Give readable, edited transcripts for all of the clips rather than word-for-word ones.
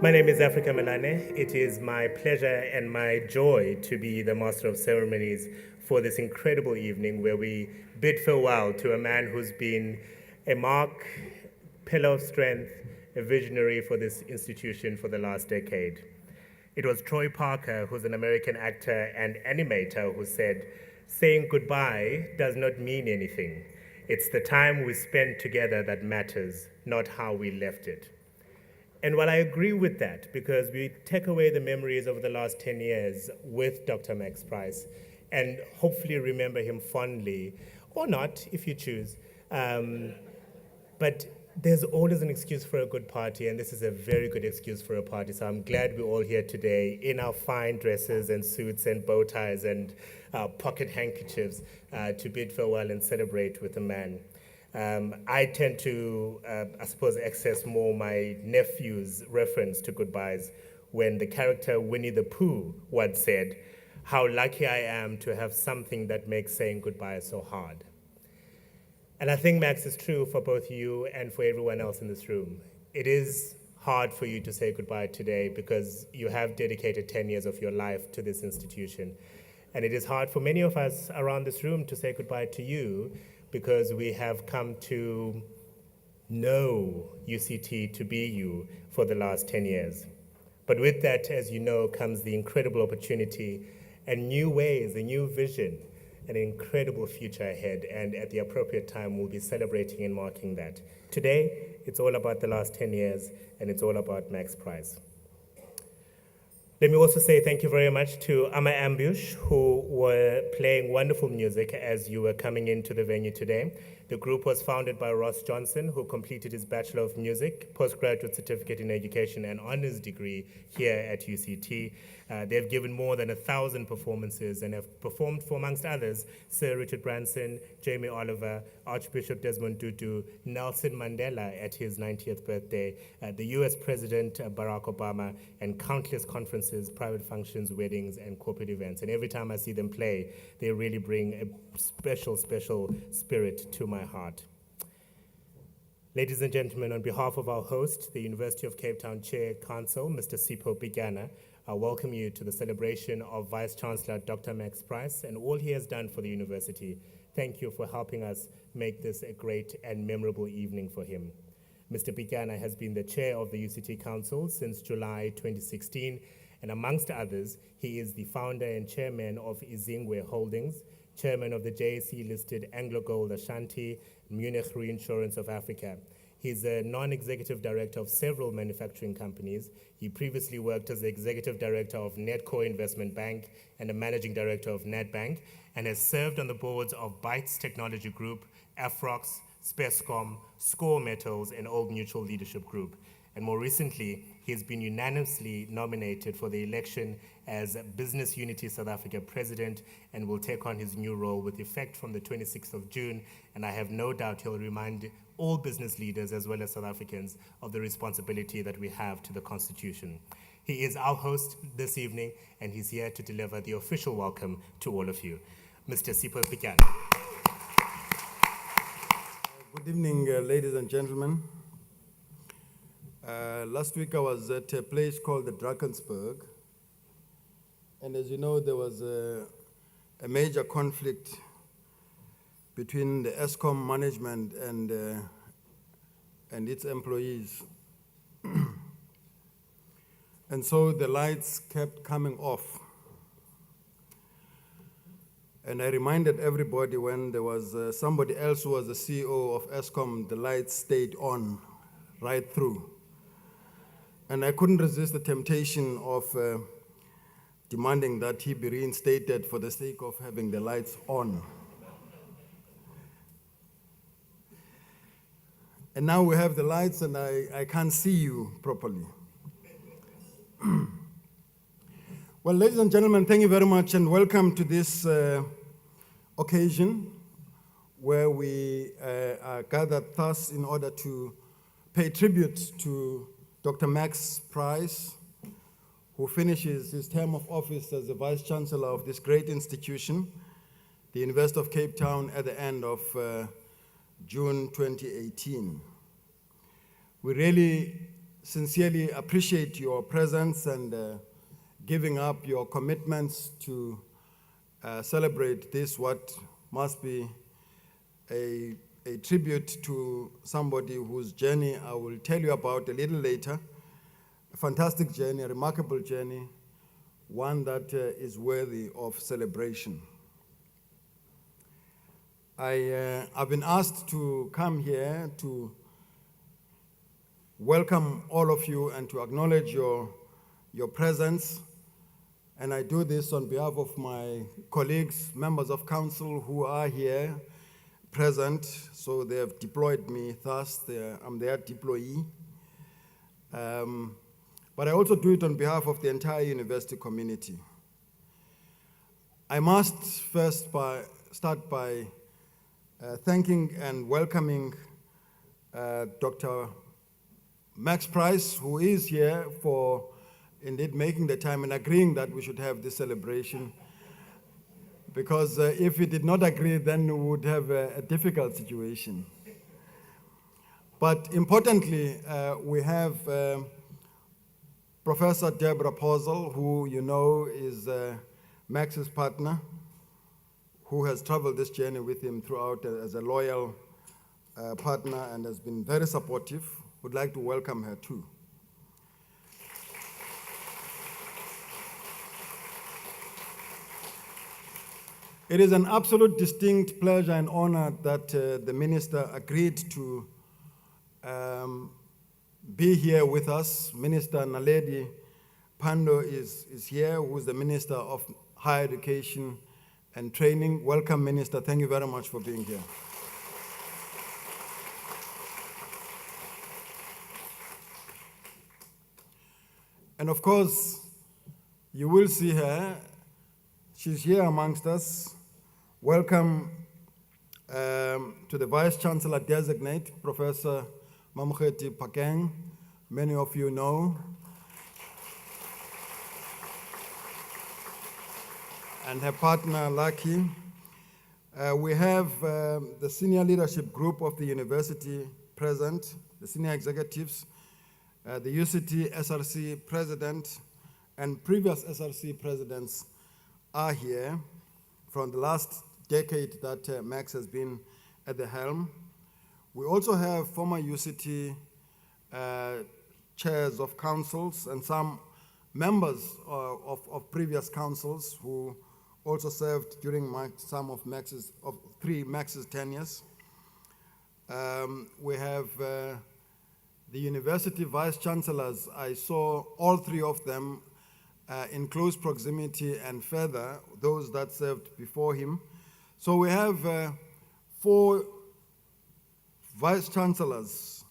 My name is Africa Melane. It is my pleasure and my joy to be the Master of Ceremonies for this incredible evening where we bid farewell to a man who's been a mark, pillar of strength, a visionary for this institution for the last decade. It was Troy Parker, who's an American actor and animator, who said, "Saying goodbye does not mean anything. It's the time we spend together that matters, not how we left it." And while I agree with that, because we take away the memories of the last 10 years with Dr. Max Price and hopefully remember him fondly, or not, if you choose. But there's always an excuse for a good party, and this is a very good excuse for a party. So I'm glad we're all here today in our fine dresses and suits and bow ties and pocket handkerchiefs to bid farewell and celebrate with a man. I tend to, I suppose, access more my nephew's reference to goodbyes when the character Winnie the Pooh once said, "How lucky I am to have something that makes saying goodbye so hard." And I think, Max, is true for both you and for everyone else in this room. It is hard for you to say goodbye today because you have dedicated 10 years of your life to this institution. And it is hard for many of us around this room to say goodbye to you because we have come to know UCT to be you for the last 10 years. But with that, as you know, comes the incredible opportunity and new ways, a new vision, an incredible future ahead. And at the appropriate time, we'll be celebrating and marking that. Today, it's all about the last 10 years, and it's all about Max Price. Let me also say thank you very much to Ama Ambush, who were playing wonderful music as you were coming into the venue today. The group was founded by Ross Johnson, who completed his Bachelor of Music, Postgraduate Certificate in Education, and Honours degree here at UCT. They've given more than 1,000 performances and have performed for, amongst others, Sir Richard Branson, Jamie Oliver, Archbishop Desmond Tutu, Nelson Mandela at his 90th birthday, the US President Barack Obama, and countless conferences, private functions, weddings, and corporate events. And every time I see them play, they really bring a special, special spirit to my heart. Ladies and gentlemen, on behalf of our host, the University of Cape Town Chair Council, Mr. Sipho Pikana, I welcome you to the celebration of Vice-Chancellor Dr. Max Price and all he has done for the university. Thank you for helping us make this a great and memorable evening for him. Mr. Pikana has been the chair of the UCT Council since July 2016, and amongst others, he is the founder and chairman of Izingwe Holdings, chairman of the JSE-listed Anglo Gold Ashanti, Munich Reinsurance of Africa. He's a non-executive director of several manufacturing companies. He previously worked as the executive director of Netco Investment Bank and a managing director of Nedbank, and has served on the boards of Bytes Technology Group, Afrox, Spescom, Score Metals, and Old Mutual Leadership Group. And more recently, he has been unanimously nominated for the election as Business Unity South Africa President and will take on his new role with effect from the 26th of June. And I have no doubt he'll remind all business leaders as well as South Africans of the responsibility that we have to the Constitution. He is our host this evening, and he's here to deliver the official welcome to all of you. Mr. Sipho Pikana. Good evening, ladies and gentlemen. Last week I was at a place called the Drakensberg, and as you know, there was a major conflict between the Eskom management and its employees. And so the lights kept coming off. And I reminded everybody when there was somebody else who was the CEO of Eskom, the lights stayed on right through. And I couldn't resist the temptation of demanding that he be reinstated for the sake of having the lights on. And now we have the lights and I can't see you properly. Well, ladies and gentlemen, thank you very much and welcome to this occasion where we are gathered thus in order to pay tribute to Dr. Max Price, who finishes his term of office as the Vice-Chancellor of this great institution, the University of Cape Town, at the end of June 2018. We really sincerely appreciate your presence and giving up your commitments to celebrate this, what must be a tribute to somebody whose journey I will tell you about a little later. A fantastic journey, a remarkable journey, one that is worthy of celebration. I've been asked to come here to welcome all of you and to acknowledge your presence. And I do this on behalf of my colleagues, members of council who are here present. So they have deployed me thus, I'm their deployee. But I also do it on behalf of the entire university community. I must first start by thanking and welcoming Dr. Max Price, who is here for indeed making the time and agreeing that we should have this celebration. Because if he did not agree, then we would have a difficult situation. But importantly, we have Professor Deborah Posel, who you know is Max's partner, who has traveled this journey with him throughout as a loyal partner and has been very supportive. Would like to welcome her too. It is an absolute distinct pleasure and honor that the minister agreed to be here with us. Minister Naledi Pandor is here, who is the Minister of Higher Education and Training. Welcome, Minister. Thank you very much for being here. And of course, you will see her. She's here amongst us. Welcome to the Vice-Chancellor designate, Professor Mamokgethi Phakeng. Many of you know. And her partner, Lucky. We have the senior leadership group of the university present, the senior executives, the UCT SRC president and previous SRC presidents are here from the last decade that Max has been at the helm. We also have former UCT chairs of councils and some members of previous councils who also served during some of three Max's tenures. We have the university vice-chancellors. I saw all three of them in close proximity and further, those that served before him. So we have 4 vice-chancellors,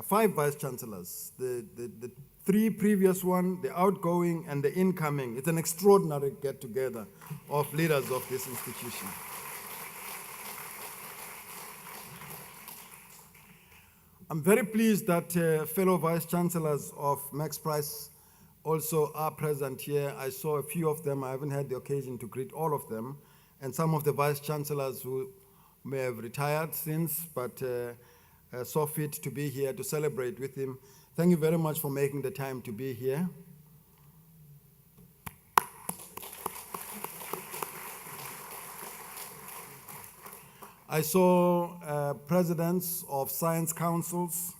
5 vice-chancellors, the 3 previous one, the outgoing and the incoming. It's an extraordinary get-together of leaders of this institution. I'm very pleased that fellow vice-chancellors of Max Price also are present here. I saw a few of them. I haven't had the occasion to greet all of them. And some of the vice-chancellors who may have retired since, but saw fit to be here to celebrate with him. Thank you very much for making the time to be here. I saw presidents of science councils,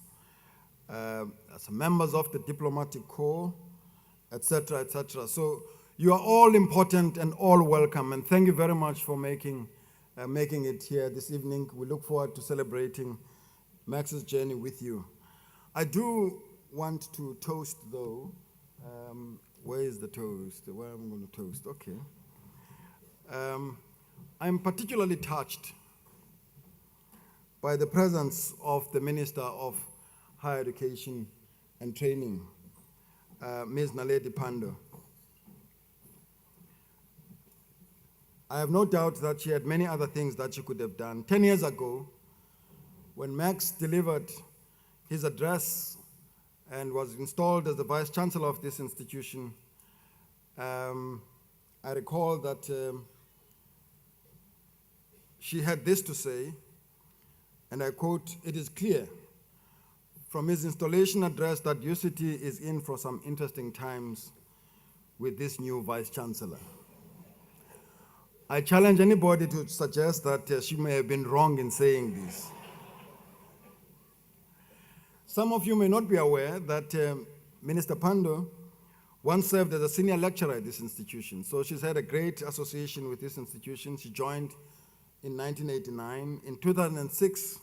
as members of the diplomatic corps, etc., etc. So you are all important and all welcome, and thank you very much for making it here this evening. We look forward to celebrating Max's journey with you. I do want to toast, though. Where is the toast? Where am I going to toast? Okay. I'm particularly touched by the presence of the Minister of Higher Education and Training, Ms. Naledi Pandor. I have no doubt that she had many other things that she could have done. 10 years ago, when Max delivered his address and was installed as the Vice-Chancellor of this institution, I recall that she had this to say, and I quote, "It is clear from his installation address that UCT is in for some interesting times with this new Vice-Chancellor. I challenge anybody to suggest that she may have been wrong in saying this. Some of you may not be aware that Minister Pando once served as a senior lecturer at this institution, so she's had a great association with this institution. She joined in 1989. In 2006,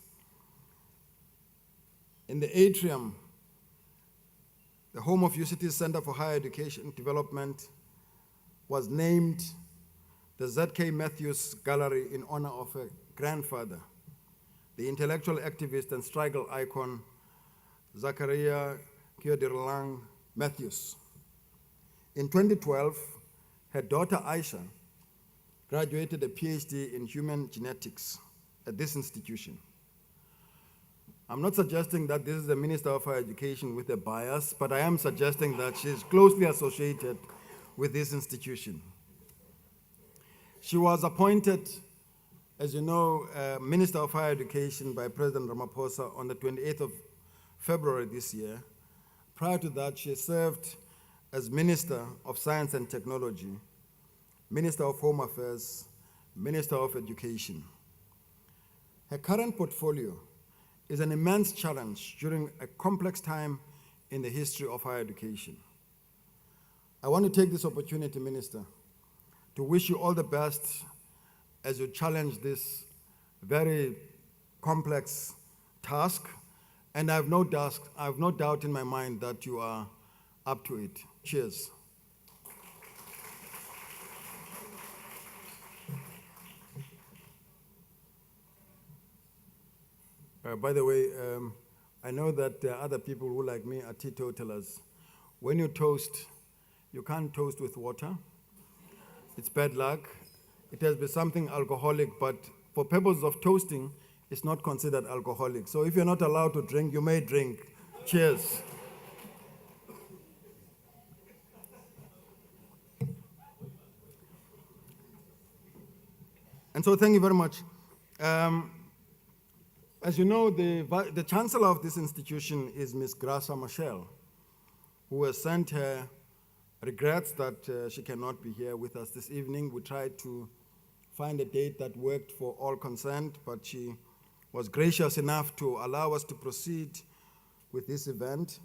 in the atrium, the home of UCT's Center for Higher Education Development was named the Z.K. Matthews Gallery in honor of her grandfather, the intellectual activist and struggle icon, Zachariah Kyodirlang Matthews. In 2012, her daughter Aisha graduated a PhD in human genetics at this institution. I'm not suggesting that this is the Minister of Higher Education with a bias, but I am suggesting that she is closely associated with this institution. She was appointed, as you know, Minister of Higher Education by President Ramaphosa on the 28th of February this year. Prior to that, she served as Minister of Science and Technology, Minister of Home Affairs, Minister of Education. Her current portfolio is an immense challenge during a complex time in the history of higher education. I want to take this opportunity, Minister, to wish you all the best as you challenge this very complex task, and I have no doubt in my mind that you are up to it. Cheers. By the way, I know that there are other people who, like me, are teetotalers. When you toast, you can't toast with water. It's bad luck. It has been something alcoholic, but for purposes of toasting, it's not considered alcoholic. So if you're not allowed to drink, you may drink. Cheers. And so thank you very much. As you know, the Chancellor of this institution is Ms. Graça Machel, who has sent her regrets that she cannot be here with us this evening. We tried to find a date that worked for all concerned, but she was gracious enough to allow us to proceed with this event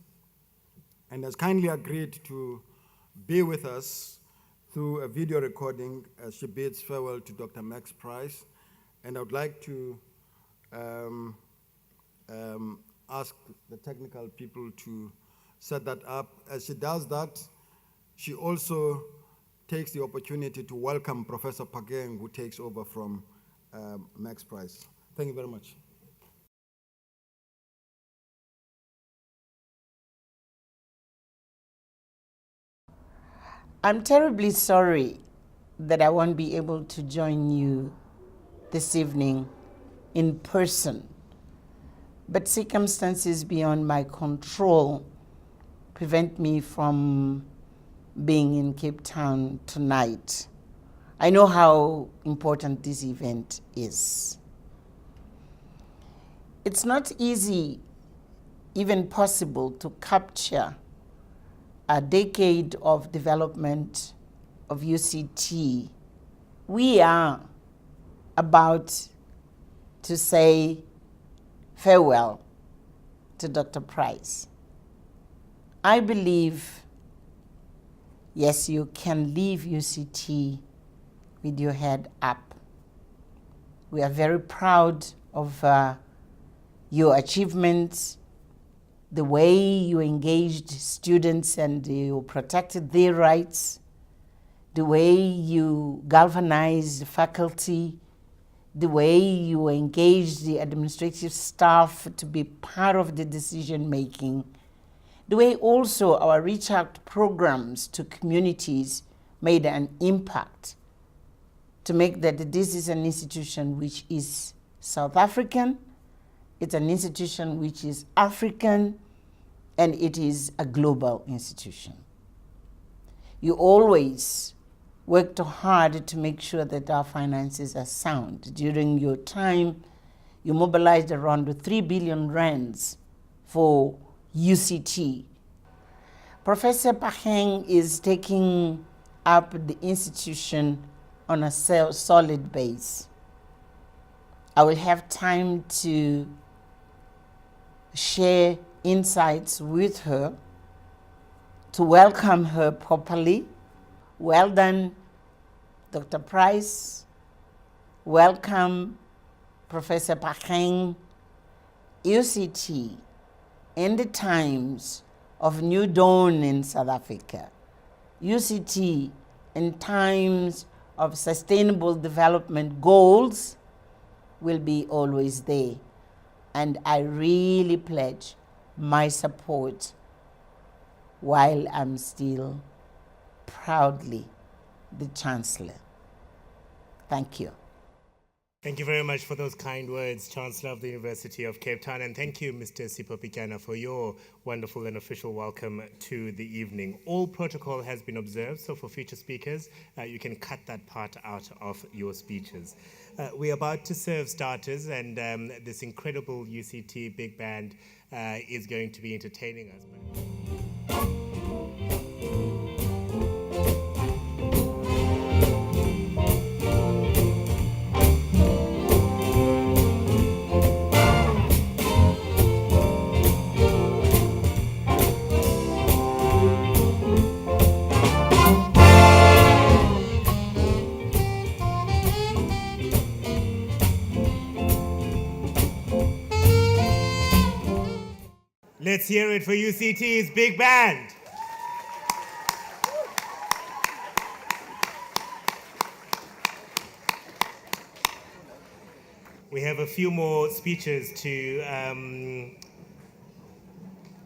and has kindly agreed to be with us through a video recording as she bids farewell to Dr. Max Price. And I would like to ask the technical people to set that up. As she does that, she also takes the opportunity to welcome Professor Pageng, who takes over from Max Price. Thank you very much. I'm terribly sorry that I won't be able to join you this evening in person, but circumstances beyond my control prevent me from being in Cape Town tonight. I know how important this event is. It's not easy, even possible, to capture a decade of development of UCT. We are about to say farewell to Dr. Price. I believe, yes, you can leave UCT with your head up. We are very proud of your achievements, the way you engaged students and you protected their rights, the way you galvanized faculty, the way you engaged the administrative staff to be part of the decision making, the way also our reach out programs to communities made an impact to make that this is an institution which is South African, it's an institution which is African, and it is a global institution. You always worked hard to make sure that our finances are sound. During your time, you mobilized around 3 billion rands for UCT. Professor Paheng is taking up the institution on a solid base. I will have time to share insights with her, to welcome her properly. Well done, Dr. Price. Welcome, Professor Paheng. UCT, in the times of new dawn in South Africa, UCT in times of sustainable development goals will be always there. And I really pledge my support while I'm still proudly the Chancellor. Thank you. Thank you very much for those kind words, Chancellor of the University of Cape Town. And thank you, Mr. Sipho Pikana, for your wonderful and official welcome to the evening. All protocol has been observed, so for future speakers, you can cut that part out of your speeches. We're about to serve starters, and this incredible UCT big band is going to be entertaining us. Let's hear it for UCT's big band. We have a few more speeches to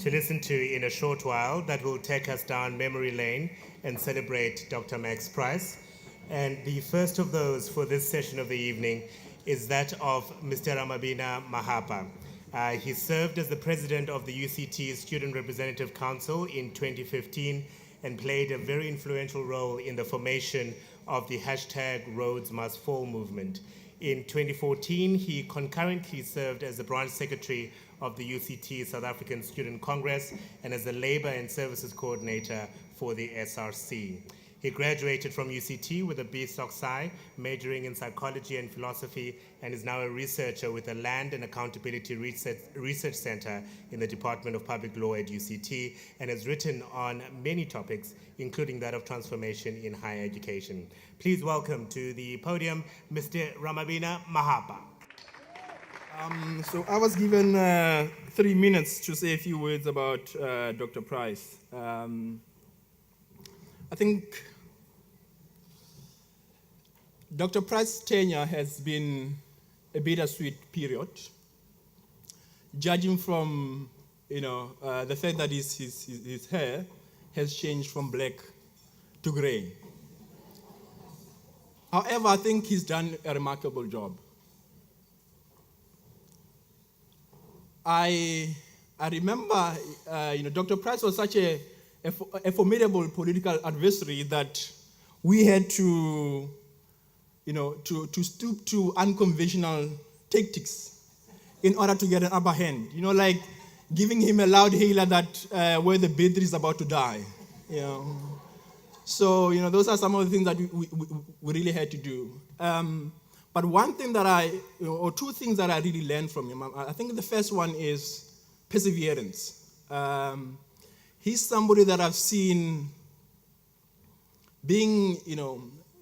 listen to in a short while that will take us down memory lane and celebrate Dr. Max Price. And the first of those for this session of the evening is that of Mr. Ramabina Mahapa. He served as the president of the UCT Student Representative Council in 2015 and played a very influential role in the formation of the #Rhodes-Must-Fall movement. In 2014, he concurrently served as the branch secretary of the UCT South African Student Congress and as the labor and services coordinator for the SRC. He graduated from UCT with a B.Sc. majoring in psychology and philosophy, and is now a researcher with the Land and Accountability Research Center in the Department of Public Law at UCT, and has written on many topics, including that of transformation in higher education. Please welcome to the podium, Mr. Ramabina Mahapa. So I was given 3 minutes to say a few words about Dr. Price. I think Dr. Price's tenure has been a bittersweet period, judging from the fact that his hair has changed from black to gray. However, I think he's done a remarkable job. I remember, Dr. Price was such a formidable political adversary that we had to stoop to unconventional tactics in order to get an upper hand. Like giving him a loud hailer that where the battery is about to die. So those are some of the things that we really had to do. But one thing that or two things that I really learned from him, I think the first one is perseverance. He's somebody that I've seen being,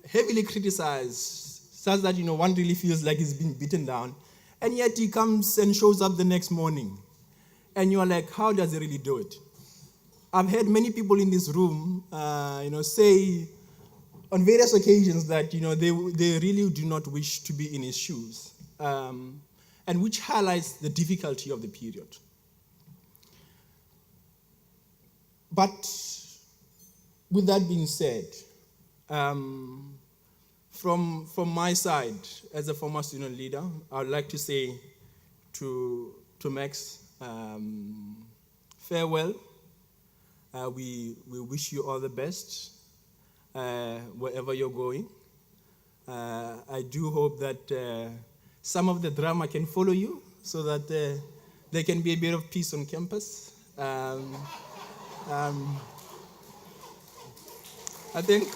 heavily criticized, such that, one really feels like he's been beaten down. And yet he comes and shows up the next morning. And you're like, how does he really do it? I've heard many people in this room, say on various occasions that, they really do not wish to be in his shoes, and which highlights the difficulty of the period. But with that being said, from my side, as a former student leader, I would like to say to Max, farewell. We wish you all the best wherever you're going. I do hope that some of the drama can follow you, so that there can be a bit of peace on campus. I think,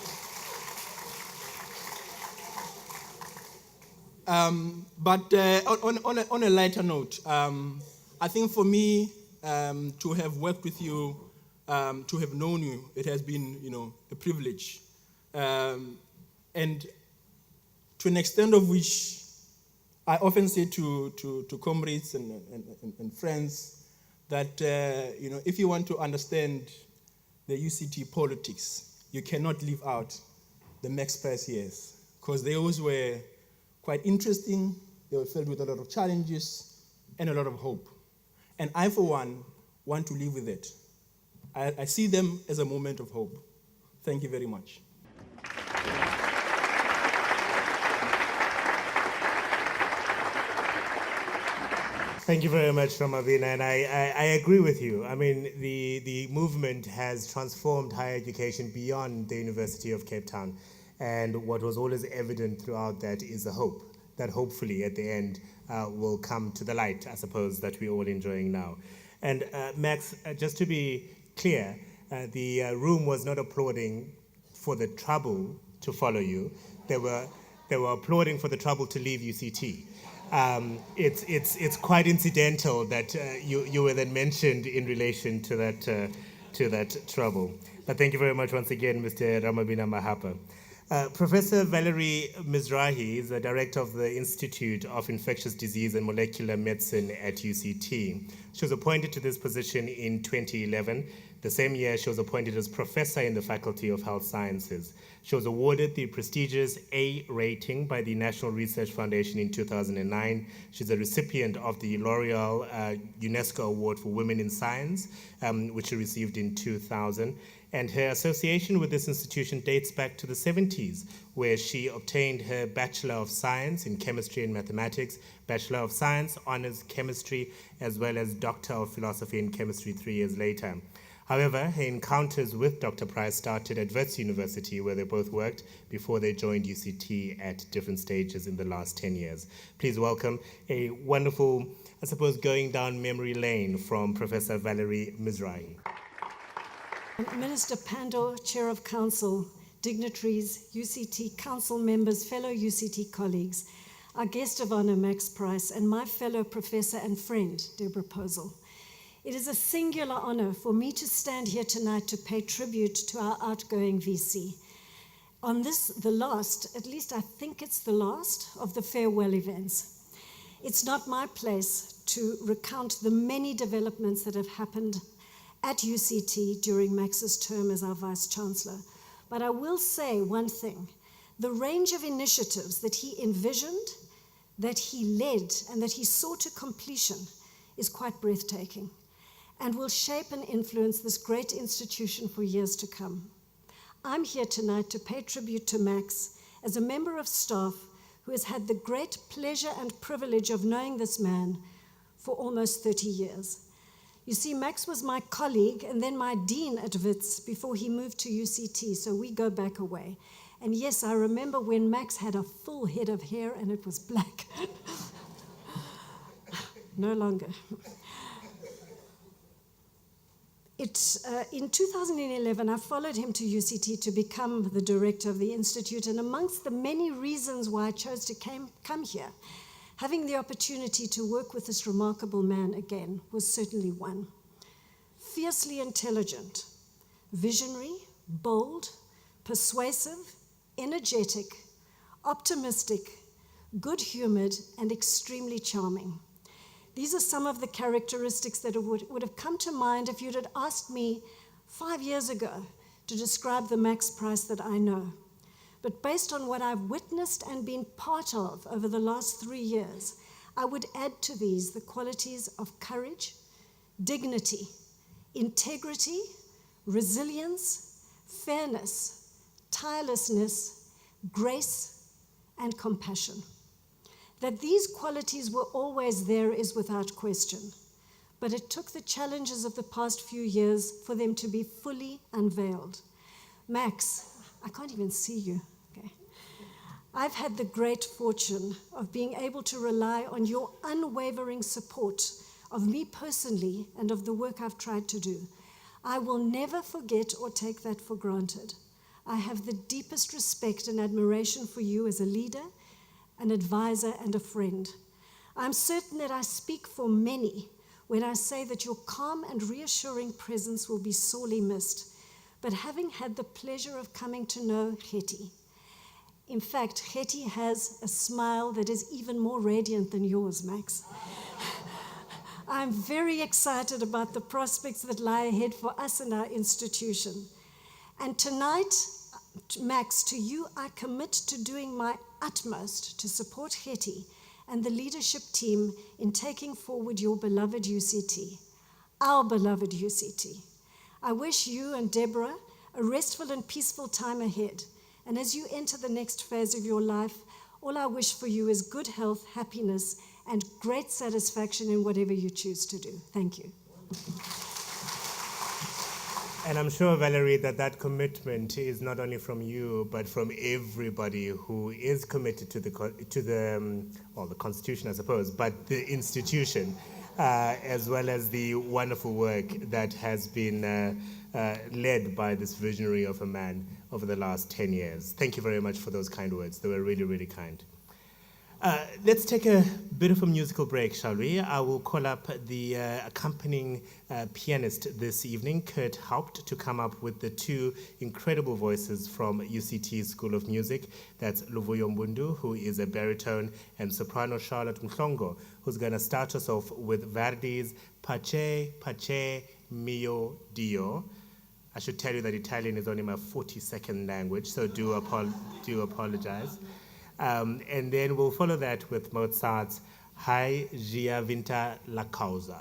but on a lighter note, I think for me, to have worked with you, to have known you, it has been, a privilege. And to an extent of which I often say to comrades and friends that, if you want to understand the UCT politics, you cannot leave out the Max Price years, because those were quite interesting. They were filled with a lot of challenges and a lot of hope. And I, for one, want to live with it. I see them as a moment of hope. Thank you very much. Thank you very much, Ramavina, and I agree with you. I mean, the movement has transformed higher education beyond the University of Cape Town, and what was always evident throughout that is the hope, that hopefully at the end will come to the light, I suppose, that we're all enjoying now. And Max, just to be clear, the room was not applauding for the trouble to follow you. They were applauding for the trouble to leave UCT. It's quite incidental that you were then mentioned in relation to that trouble. But thank you very much once again, Mr. Ramabina Mahapa. Professor Valerie Mizrahi is the director of the Institute of Infectious Disease and Molecular Medicine at UCT. She was appointed to this position in 2011. The same year, she was appointed as professor in the Faculty of Health Sciences. She was awarded the prestigious A rating by the National Research Foundation in 2009. She's a recipient of the L'Oreal UNESCO Award for Women in Science, which she received in 2000. And her association with this institution dates back to the 70s, where she obtained her Bachelor of Science in Chemistry and Mathematics, Bachelor of Science, Honors Chemistry, as well as Doctor of Philosophy in Chemistry 3 years later. However, her encounters with Dr. Price started at Wits University, where they both worked before they joined UCT at different stages in the last 10 years. Please welcome a wonderful, I suppose, going down memory lane from Professor Valerie Mizrahi. Minister Pandor, Chair of Council, dignitaries, UCT Council members, fellow UCT colleagues, our guest of honor, Max Price, and my fellow professor and friend, Deborah Posel. It is a singular honor for me to stand here tonight to pay tribute to our outgoing VC. On this, the last, at least I think it's the last, of the farewell events. It's not my place to recount the many developments that have happened at UCT during Max's term as our Vice-Chancellor. But I will say one thing. The range of initiatives that he envisioned, that he led, and that he saw to completion is quite breathtaking and will shape and influence this great institution for years to come. I'm here tonight to pay tribute to Max as a member of staff who has had the great pleasure and privilege of knowing this man for almost 30 years. You see, Max was my colleague and then my dean at Wits before he moved to UCT, so we go back a way. And yes, I remember when Max had a full head of hair and it was black. No longer. In 2011, I followed him to UCT to become the director of the Institute, and amongst the many reasons why I chose to come here, having the opportunity to work with this remarkable man again was certainly one. Fiercely intelligent, visionary, bold, persuasive, energetic, optimistic, good-humored, and extremely charming. These are some of the characteristics that would have come to mind if you'd had asked me 5 years ago to describe the Max Price that I know. But based on what I've witnessed and been part of over the last 3 years, I would add to these the qualities of courage, dignity, integrity, resilience, fairness, tirelessness, grace, and compassion. That these qualities were always there is without question, but it took the challenges of the past few years for them to be fully unveiled. Max, I can't even see you. Okay. I've had the great fortune of being able to rely on your unwavering support of me personally and of the work I've tried to do. I will never forget or take that for granted. I have the deepest respect and admiration for you as a leader, an advisor, and a friend. I'm certain that I speak for many when I say that your calm and reassuring presence will be sorely missed. But having had the pleasure of coming to know Hetty, in fact, Hetty has a smile that is even more radiant than yours, Max. I'm very excited about the prospects that lie ahead for us and our institution. And tonight, Max, to you, I commit to doing my utmost to support Hetty and the leadership team in taking forward your beloved UCT, our beloved UCT. I wish you and Deborah a restful and peaceful time ahead. And as you enter the next phase of your life, all I wish for you is good health, happiness, and great satisfaction in whatever you choose to do. Thank you. And I'm sure, Valerie, that commitment is not only from you, but from everybody who is committed to the Constitution, I suppose, but the institution, as well as the wonderful work that has been led by this visionary of a man over the last 10 years. Thank you very much for those kind words. They were really, really kind. Let's take a bit of a musical break, shall we? I will call up the accompanying pianist this evening, Kurt Haupt, to come up with the two incredible voices from UCT School of Music. That's Luvuyo Mbundu, who is a baritone, and soprano Charlotte Mhlongo, who's going to start us off with Verdi's Pace, Pace, Mio Dio. I should tell you that Italian is only my 42nd language, so do apologize. And then we'll follow that with Mozart's Hai Gia Vinta la Causa.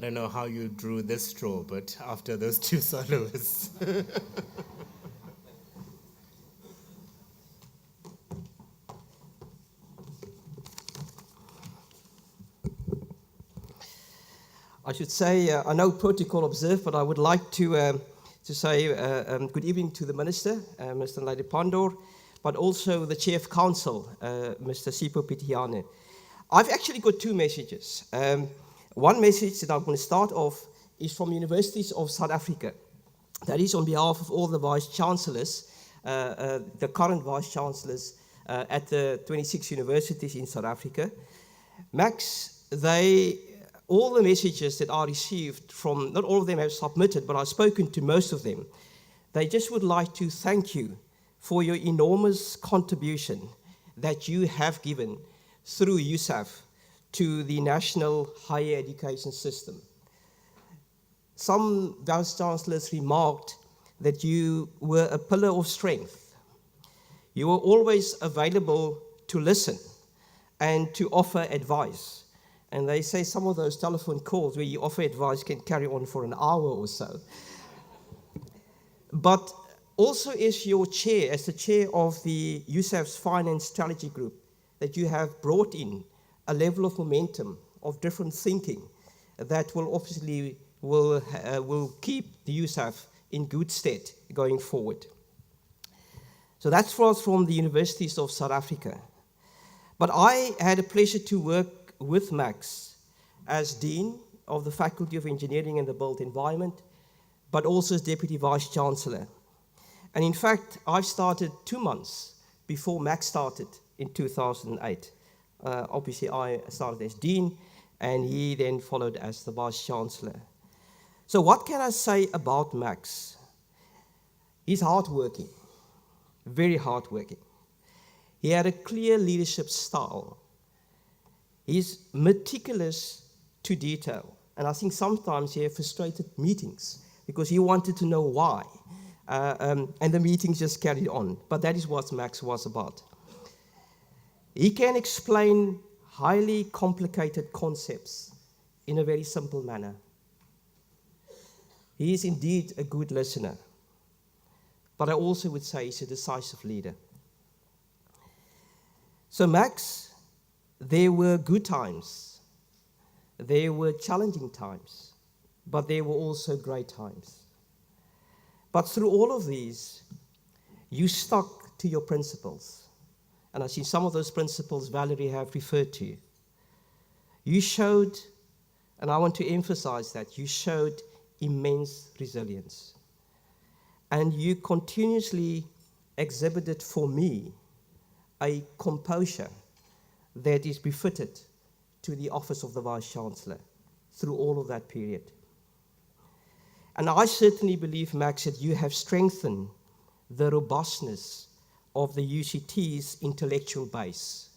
don't know how you drew this straw, but after those two soloists. I should say, I know protocol observed, but I would like to say good evening to the Minister, Mr. Lady Pandor, but also the Chair of Council, Mr. Sipho Pitiane. I've actually got two messages. One message that I'm going to start off is from Universities of South Africa. That is on behalf of all the Vice-Chancellors, the current Vice-Chancellors at the 26 universities in South Africa. Max, all the messages that I received from, not all of them have submitted, but I've spoken to most of them. They just would like to thank you for your enormous contribution that you have given through USAF to the national higher education system. Some Vice-Chancellors remarked that you were a pillar of strength. You were always available to listen and to offer advice. And they say some of those telephone calls where you offer advice can carry on for an hour or so. But also as your chair, as the chair of the USAF's Finance Strategy Group, that you have brought in a level of momentum, of different thinking, that will obviously will keep the USAF in good stead going forward. So that's for us from the Universities of South Africa. But I had a pleasure to work with Max as Dean of the Faculty of Engineering and the Built Environment, but also as Deputy Vice-Chancellor. And in fact, I started 2 months before Max started in 2008. Obviously, I started as Dean, and he then followed as the Vice-Chancellor. So what can I say about Max? He's hardworking, very hardworking. He had a clear leadership style. He's meticulous to detail. And I think sometimes he had frustrated meetings because he wanted to know why. And the meetings just carried on. But that is what Max was about. He can explain highly complicated concepts in a very simple manner. He is indeed a good listener. But I also would say he's a decisive leader. So Max, there were good times, there were challenging times, but there were also great times. But through all of these, you stuck to your principles. And I see some of those principles Valerie have referred to. You showed, and I want to emphasize that, you showed immense resilience. And you continuously exhibited for me a composure that is befitted to the office of the Vice-Chancellor through all of that period. And I certainly believe, Max, that you have strengthened the robustness of the UCT's intellectual base.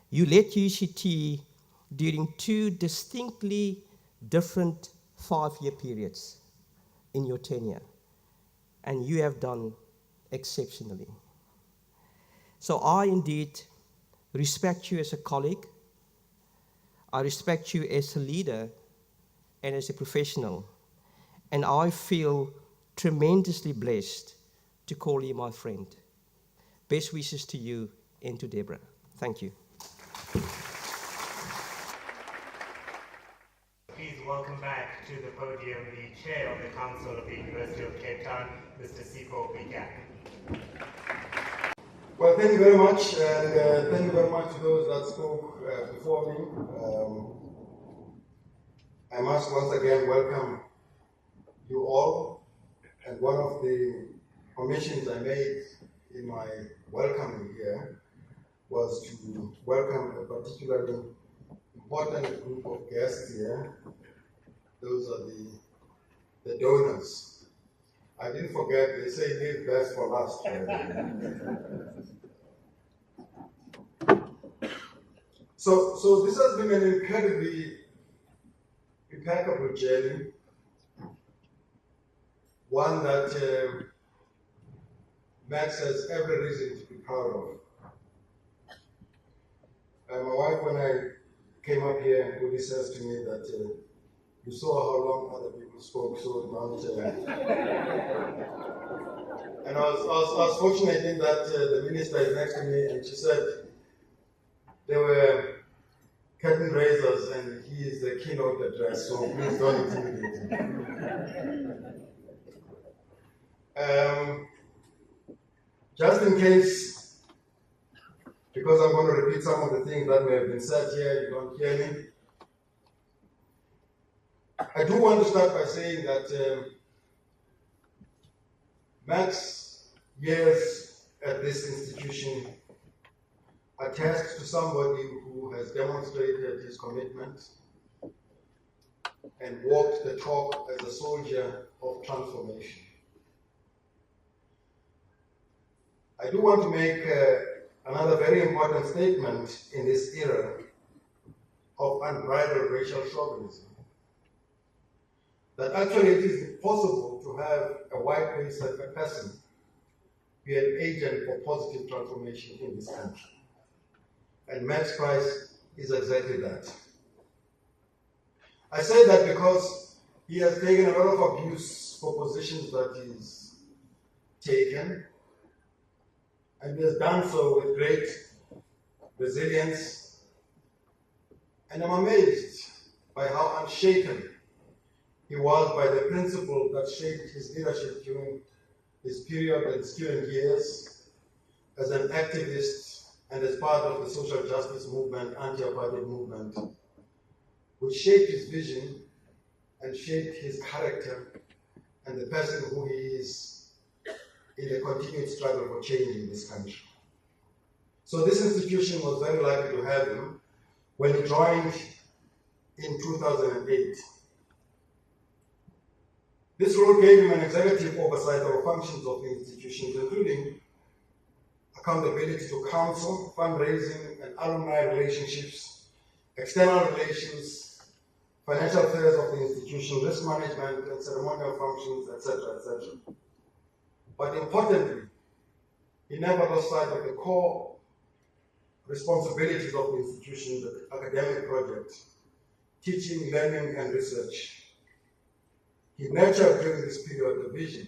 You led UCT during two distinctly different 5-year periods in your tenure, and you have done exceptionally. So I indeed respect you as a colleague. I respect you as a leader and as a professional. And I feel tremendously blessed to call you my friend. Best wishes to you and to Deborah. Thank you. Please welcome back to the podium the Chair of the Council of the University of Cape Town, Mr. Sipho Pitiane. Well, thank you very much, and thank you very much to those that spoke before me. I must once again welcome you all, and one of the omissions I made in my welcoming here was to welcome a particularly important group of guests here. Those are the donors. I didn't forget, they say leave best for last. So this has been an incredibly impeccable journey, one that Max has every reason to be proud of. My wife, when I came up here, really says to me that You saw how long other people spoke, so don't. And I was fortunate in that the minister is next to me, and she said there were curtain raisers, and he is the keynote address, so please don't intimidate him. Just in case, because I'm going to repeat some of the things that may have been said here, you don't hear me. I do want to start by saying that Matt's years at this institution attest to somebody who has demonstrated his commitment and walked the talk as a soldier of transformation. I do want to make another very important statement in this era of unbridled racial chauvinism. That actually it is possible to have a white person be an agent for positive transformation in this country. And Max Price is exactly that. I say that because he has taken a lot of abuse for positions that he's taken, and he has done so with great resilience. And I'm amazed by how unshaken he was by the principle that shaped his leadership during his period and student years as an activist and as part of the social justice movement, anti-apartheid movement, which shaped his vision and shaped his character and the person who he is in the continued struggle for change in this country. So this institution was very lucky to have him when he joined in 2008. This role gave him an executive oversight of functions of the institutions, including accountability to council, fundraising and alumni relationships, external relations, financial affairs of the institution, risk management and ceremonial functions, etc., etc. But importantly, he never lost sight of the core responsibilities of the institution, the academic project, teaching, learning, and research. He nurtured during this period the vision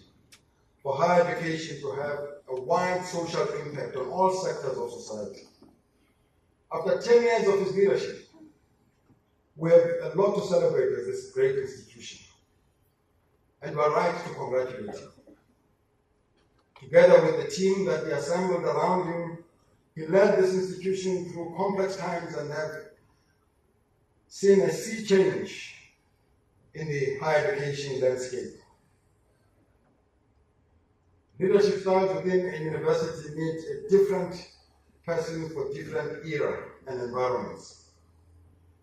for higher education to have a wide social impact on all sectors of society. After 10 years of his leadership, we have a lot to celebrate as this great institution, and we're right to congratulate him. Together with the team that he assembled around him, he led this institution through complex times and have seen a sea change in the higher education landscape. Leadership styles within a university need a different person for different era and environments.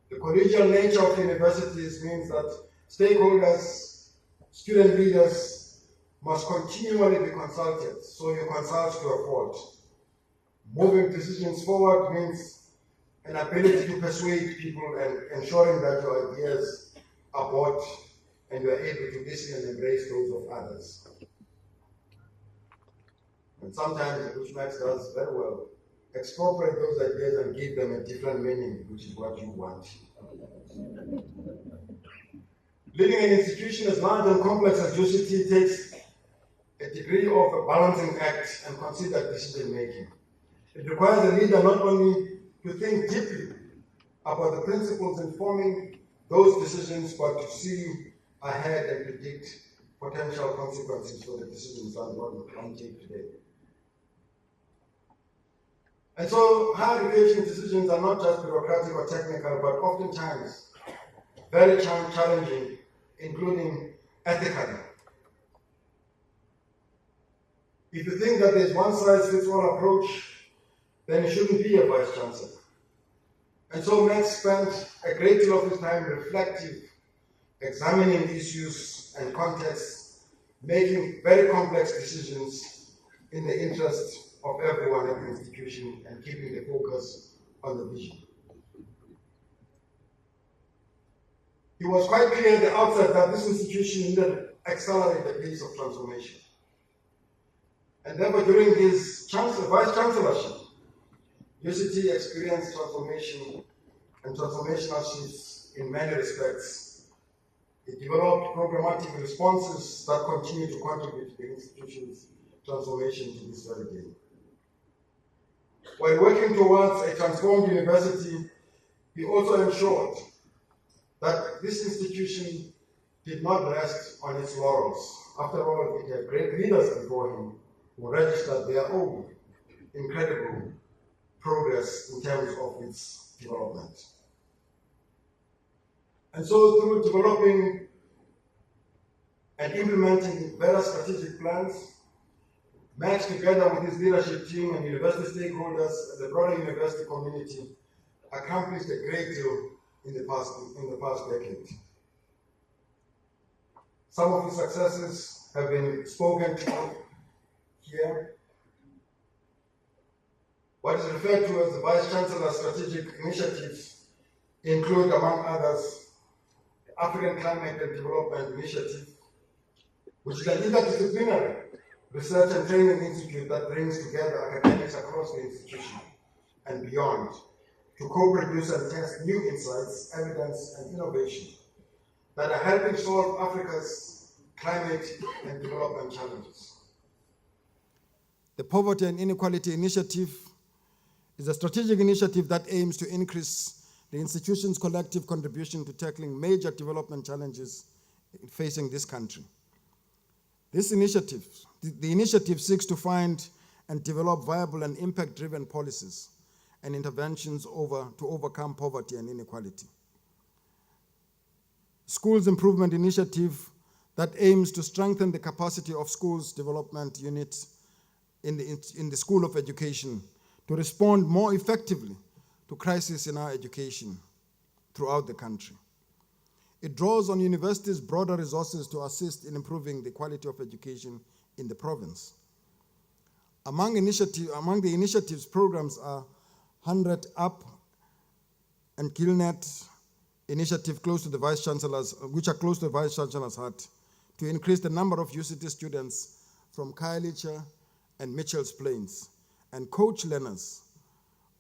The collegial nature of universities means that stakeholders, student leaders must continually be consulted, so you consult to a fault. Moving decisions forward means an ability to persuade people and ensuring that your ideas are bought and you are able to listen and embrace those of others. And sometimes, which Max does very well, expropriate those ideas and give them a different meaning, which is what you want. Leading an institution as large and complex as UCT takes a degree of a balancing act and considered decision making. It requires a leader not only to think deeply about the principles informing those decisions, but to see ahead and predict potential consequences for the decisions that one can take today. And so higher education decisions are not just bureaucratic or technical, but oftentimes very challenging, including ethically. If you think that there's one size fits all approach, then it shouldn't be a vice-chancellor. And so Max spent a great deal of his time reflective, examining issues and contexts, making very complex decisions in the interest of everyone at the institution and keeping the focus on the vision. It was quite clear at the outset that this institution needed to accelerate the pace of transformation. And therefore, during his vice-chancellorship, UCT experienced transformation and transformational shifts in many respects, It developed programmatic responses that continue to contribute to the institution's transformation to this very day. While working towards a transformed university, he also ensured that this institution did not rest on its laurels. After all, it had great leaders before him who registered their own incredible progress in terms of its development. And so through developing and implementing various strategic plans, Max, together with his leadership team and university stakeholders and the broader university community, accomplished a great deal in the past decade. Some of his successes have been spoken to here. What is referred to as the Vice-Chancellor strategic initiatives include, among others, the African Climate and Development Initiative, which is an interdisciplinary research and training institute that brings together academics across the institution and beyond to co-produce and test new insights, evidence, and innovation that are helping solve Africa's climate and development challenges. The Poverty and Inequality Initiative is a strategic initiative that aims to increase the institution's collective contribution to tackling major development challenges facing this country. This initiative, the initiative seeks to find and develop viable and impact-driven policies and interventions to overcome poverty and inequality. Schools Improvement Initiative that aims to strengthen the capacity of schools development units in the School of Education to respond more effectively to crises in our education throughout the country. It draws on universities' broader resources to assist in improving the quality of education in the province. Among the initiatives programs are 100 Up and Gillnet initiative close to the Vice-Chancellor's, which are close to the Vice-Chancellor's heart, to increase the number of UCT students from Khayelitsha and Mitchell's Plains and coach learners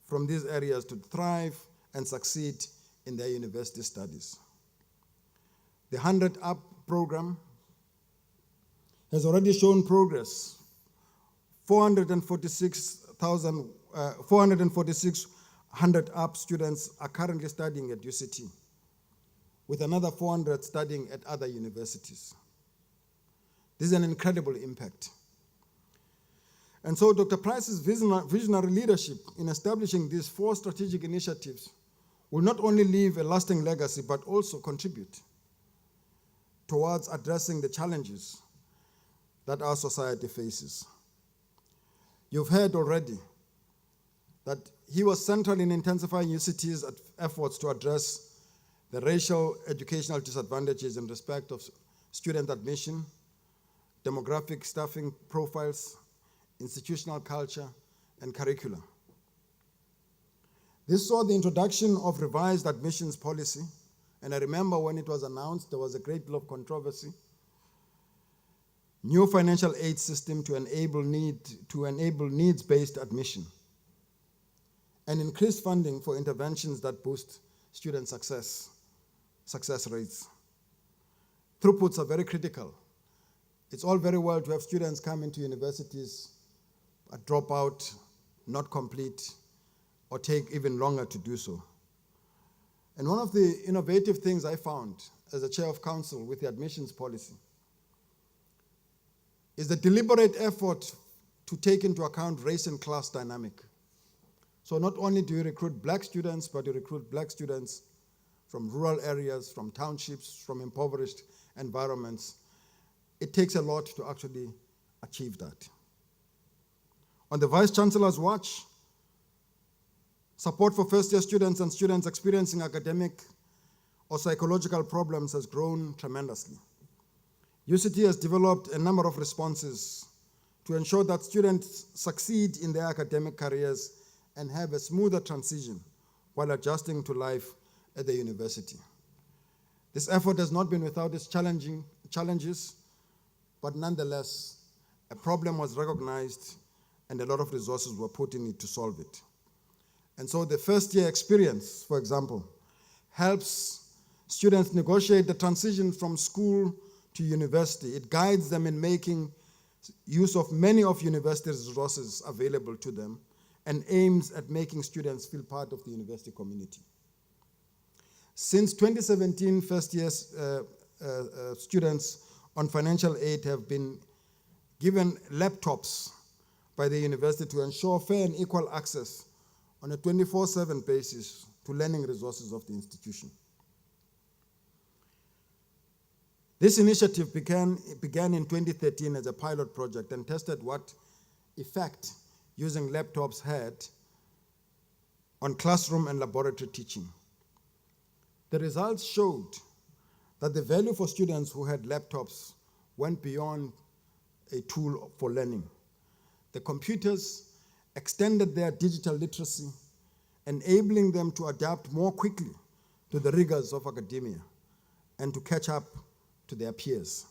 from these areas to thrive and succeed in their university studies. The 100 Up program has already shown progress. 446 Up students are currently studying at UCT, with another 400 studying at other universities. This is an incredible impact. And so Dr. Price's visionary leadership in establishing these 4 strategic initiatives will not only leave a lasting legacy, but also contribute towards addressing the challenges that our society faces. You've heard already that he was central in intensifying UCT's efforts to address the racial educational disadvantages in respect of student admission, demographic staffing profiles, institutional culture, and curricula. This saw the introduction of revised admissions policy, and I remember when it was announced, there was a great deal of controversy. New financial aid system to enable needs-based admission, and increased funding for interventions that boost student success rates. Throughputs are very critical. It's all very well to have students come into universities, drop out, not complete, or take even longer to do so. And one of the innovative things I found as a chair of council with the admissions policy is the deliberate effort to take into account race and class dynamic. So not only do you recruit black students, but you recruit black students from rural areas, from townships, from impoverished environments. It takes a lot to actually achieve that. On the Vice-Chancellor's watch, support for first-year students and students experiencing academic or psychological problems has grown tremendously. UCT has developed a number of responses to ensure that students succeed in their academic careers and have a smoother transition while adjusting to life at the university. This effort has not been without its challenges, but nonetheless, a problem was recognized and a lot of resources were put in it to solve it. And so the first year experience, for example, helps Students negotiate the transition from school to university. It guides them in making use of many of university's resources available to them and aims at making students feel part of the university community. Since 2017, first-year students on financial aid have been given laptops by the university to ensure fair and equal access on a 24/7 basis to learning resources of the institution. This initiative began in 2013 as a pilot project and tested what effect using laptops had on classroom and laboratory teaching. The results showed that the value for students who had laptops went beyond a tool for learning. The computers extended their digital literacy, enabling them to adapt more quickly to the rigors of academia and to catch up to their peers.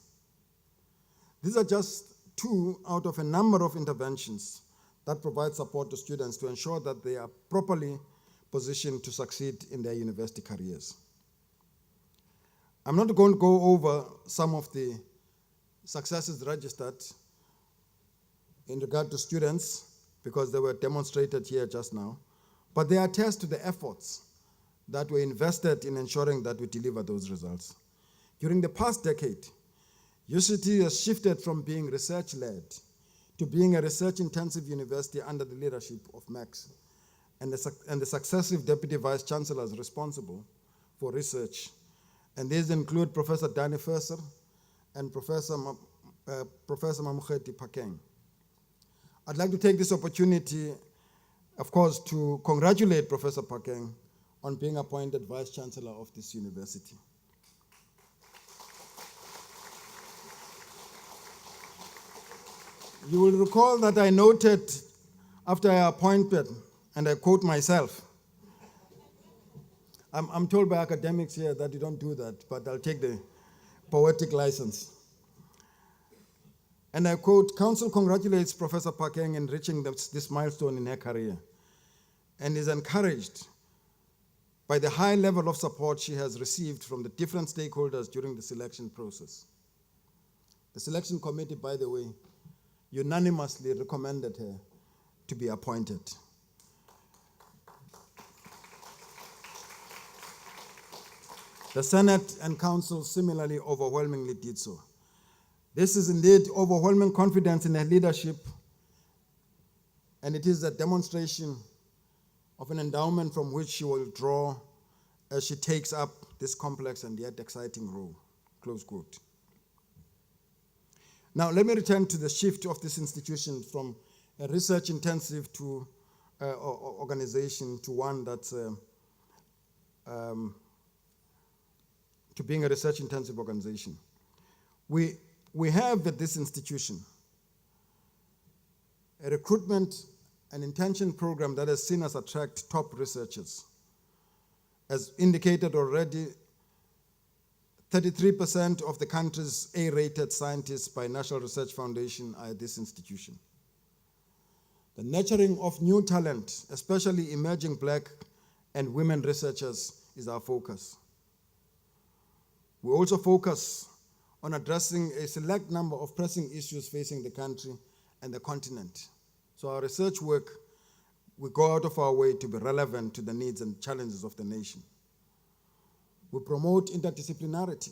These are just two out of a number of interventions that provide support to students to ensure that they are properly positioned to succeed in their university careers. I'm not going to go over some of the successes registered in regard to students because they were demonstrated here just now, but they attest to the efforts that were invested in ensuring that we deliver those results. During the past decade, UCT has shifted from being research-led to being a research-intensive university under the leadership of Max and the successive deputy vice-chancellors responsible for research. And these include Professor Danny Furser and Professor Mamuketi Pakeng. I'd like to take this opportunity, of course, to congratulate Professor Pakeng on being appointed Vice-Chancellor of this university. You will recall that I noted after I appointed, and I quote myself, I'm told by academics here that you don't do that, but I'll take the poetic license. And I quote, "Council congratulates Professor Pakeng in reaching this milestone in her career and is encouraged by the high level of support she has received from the different stakeholders during the selection process." The selection committee, by the way, unanimously recommended her to be appointed. The Senate and Council similarly overwhelmingly did so. This is indeed overwhelming confidence in her leadership, and it is a demonstration of an endowment from which she will draw as she takes up this complex and yet exciting role, close quote. Now, let me return to the shift of this institution from a research-intensive to organization to one that's to being a research-intensive organization. We have at this institution a recruitment and intention program that has seen us attract top researchers. As indicated already, 33% of the country's A-rated scientists by National Research Foundation are at this institution. The nurturing of new talent, especially emerging Black and women researchers, is our focus. We also focus on addressing a select number of pressing issues facing the country and the continent. So our research work, we go out of our way to be relevant to the needs and challenges of the nation. We promote interdisciplinarity,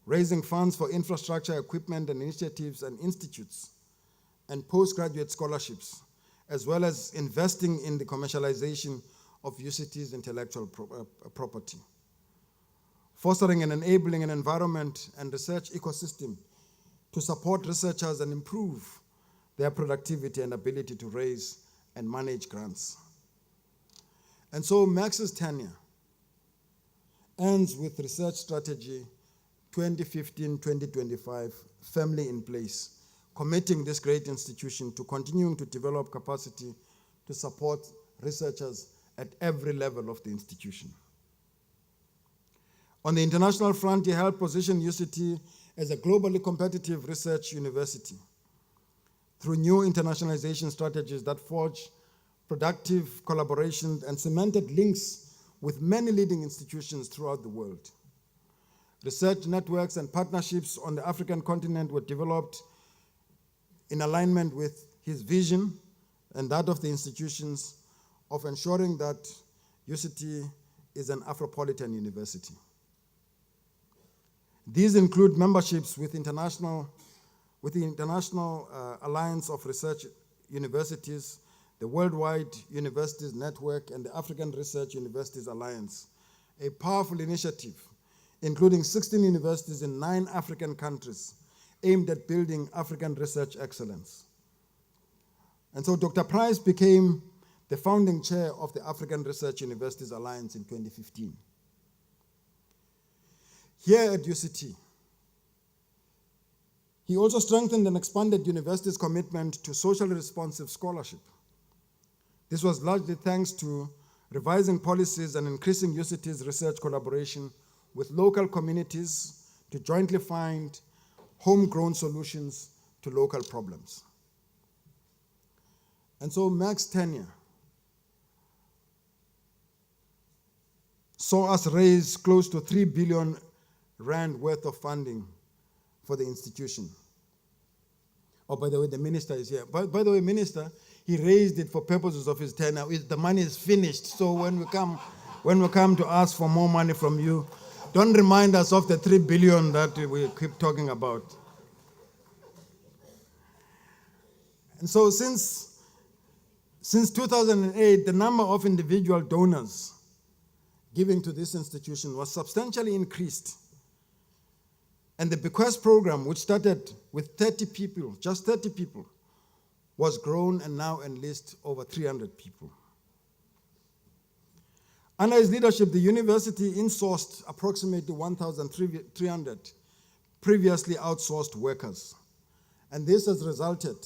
raising funds for infrastructure, equipment, and initiatives and institutes, and postgraduate scholarships, as well as investing in the commercialization of UCT's intellectual property, fostering and enabling an environment and research ecosystem to support researchers and improve their productivity and ability to raise and manage grants. And so Max's tenure ends with Research Strategy 2015-2025 firmly in place, committing this great institution to continuing to develop capacity to support researchers at every level of the institution. On the international front, he helped position UCT as a globally competitive research university through new internationalization strategies that forged productive collaborations and cemented links with many leading institutions throughout the world. Research networks and partnerships on the African continent were developed in alignment with his vision and that of the institutions of ensuring that UCT is an Afropolitan university. These include memberships with the International Alliance of Research Universities, the Worldwide Universities Network, and the African Research Universities Alliance, a powerful initiative including 16 universities in 9 African countries aimed at building African research excellence. And so Dr. Price became the founding chair of the African Research Universities Alliance in 2015. Here at UCT, he also strengthened and expanded university's commitment to socially responsive scholarship. This was largely thanks to revising policies and increasing UCT's research collaboration with local communities to jointly find homegrown solutions to local problems. And so Mac's tenure saw us raise close to 3 billion rand worth of funding for the institution. Oh, by the way, the minister is here. By the way, minister, he raised it for purposes of his tenure. The money is finished. So when we come to ask for more money from you, don't remind us of the 3 billion that we keep talking about. And so since 2008, the number of individual donors giving to this institution was substantially increased. And the bequest program, which started with 30 people, just 30 people, was grown and now enlists over 300 people. Under his leadership, the university insourced approximately 1,300 previously outsourced workers. And this has resulted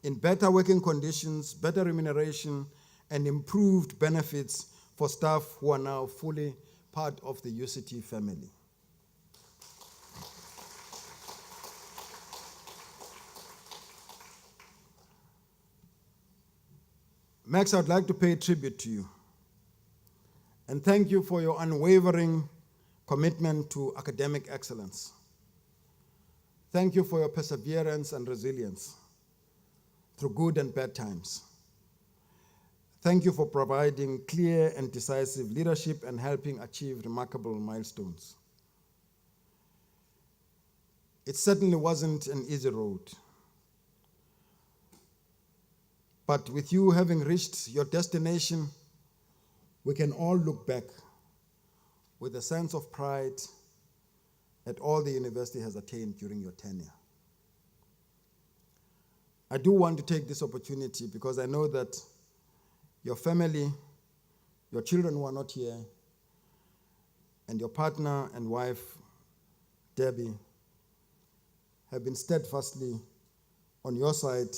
in better working conditions, better remuneration, and improved benefits for staff who are now fully part of the UCT family. Max, I'd like to pay tribute to you and thank you for your unwavering commitment to academic excellence. Thank you for your perseverance and resilience through good and bad times. Thank you for providing clear and decisive leadership and helping achieve remarkable milestones. It certainly wasn't an easy road. But with you having reached your destination, we can all look back with a sense of pride at all the university has attained during your tenure. I do want to take this opportunity because I know that your family, your children who are not here, and your partner and wife, Debbie, have been steadfastly on your side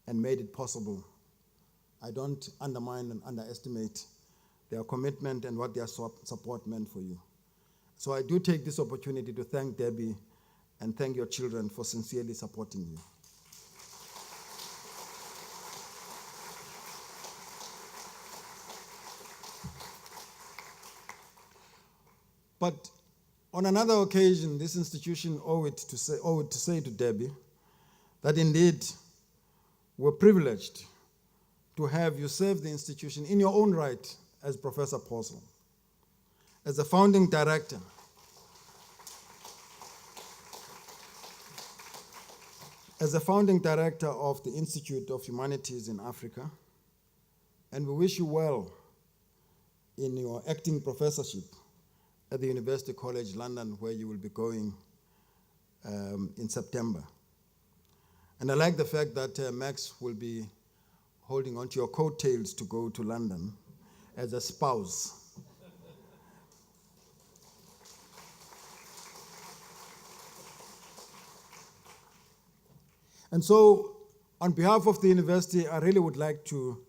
and made it possible. I don't undermine and underestimate their commitment and what their support meant for you. So I do take this opportunity to thank Debbie and thank your children for sincerely supporting you. But on another occasion, this institution owed it to say to Debbie that indeed we're privileged to have you serve the institution in your own right as Professor Postle, as a founding director. As a founding director of the Institute of Humanities in Africa, and we wish you well in your acting professorship at the University College London, where you will be going in September. And I like the fact that Max will be holding onto your coattails to go to London as a spouse. And so, on behalf of the university, I really would like to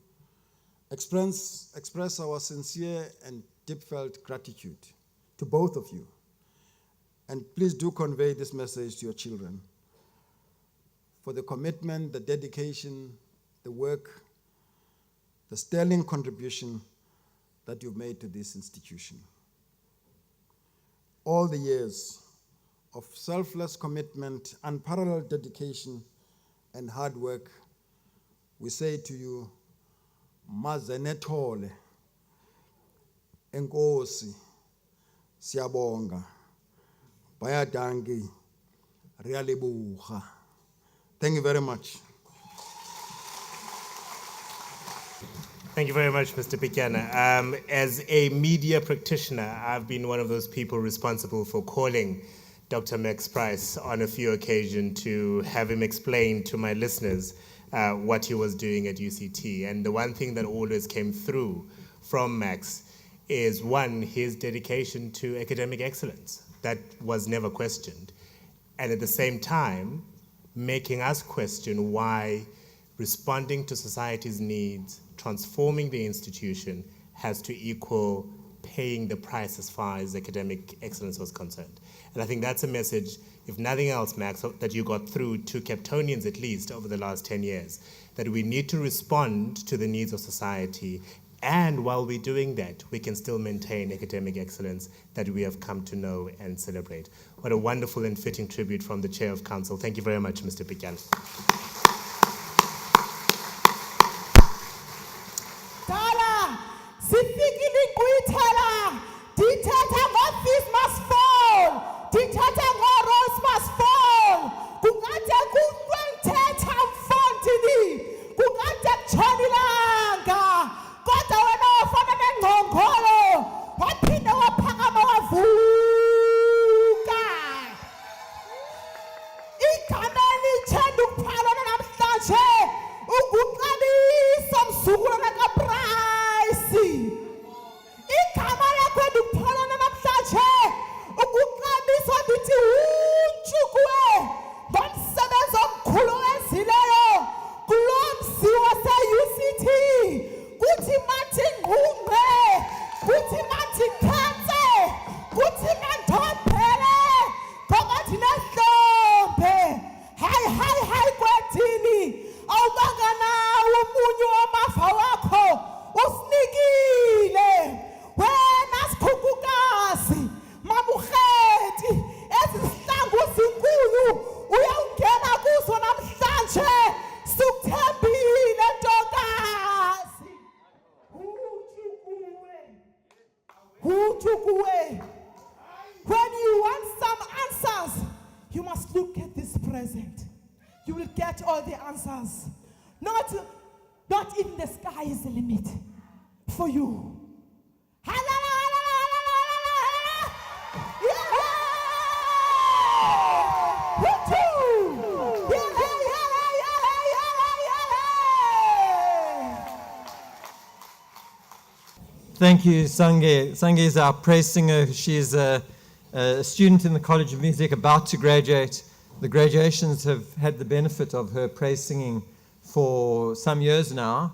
express our sincere and deep-felt gratitude to both of you. And please do convey this message to your children for the commitment, the dedication, the work, the sterling contribution that you've made to this institution. All the years of selfless commitment, unparalleled dedication, and hard work, we say to you, Mazenethole, Enkosi, Siyabonga, Bayadangi, Rialibuha. Thank you very much. Thank you very much, Mr. Pityana. As a media practitioner, I've been one of those people responsible for calling Dr. Max Price on a few occasions to have him explain to my listeners what he was doing at UCT. And the one thing that always came through from Max is, one, his dedication to academic excellence. That was never questioned. And at the same time, making us question why responding to society's needs, transforming the institution, has to equal paying the price as far as academic excellence was concerned. And I think that's a message, if nothing else, Max, that you got through to Capetonians at least over the last 10 years, that we need to respond to the needs of society, and while we're doing that, we can still maintain academic excellence that we have come to know and celebrate. What a wonderful and fitting tribute from the Chair of Council. Thank you very much, Mr. Pityana. Dala, sifikile inkqwithela, ndithetha ngo-fees must fall, ndithetha ngo-rolls must fall. Kungade kuntetha mfondini, kungade kutshonilanga, kodwa wena wafana nengqongqolo, waphinde waphakama wavuka. Igama elitshe ndikuphalana namhlanje, unguqaliso mzukulwana kaPrice. Igama lakho ndikuphalana namhlanje, unguqaliso ndithi utshukuwe ngomsebenzi omkhulu owenzileyo kulo mzi wase-UCT. Kuthi mathi ngqungqe, kuthi mathi khense, kuthi mandopele, ngokuthi nehlombe. Hayi, hayi, hayi kwethini, awubanga nawo umunyu wamava wakho, usinikile. Wena sikhukhukazi, mamurheti, ezi zihlangu zinkulu, uyawungena kuzo namhlanje, sikuthembile ntokazi. Ujukuwe. When you want some answers, you must look at this present. You will get all the answers. Not even the sky is the limit for you. Thank you, Sange. Sange is our praise singer. She is a student in the College of Music about to graduate. The graduations have had the benefit of her praise singing for some years now,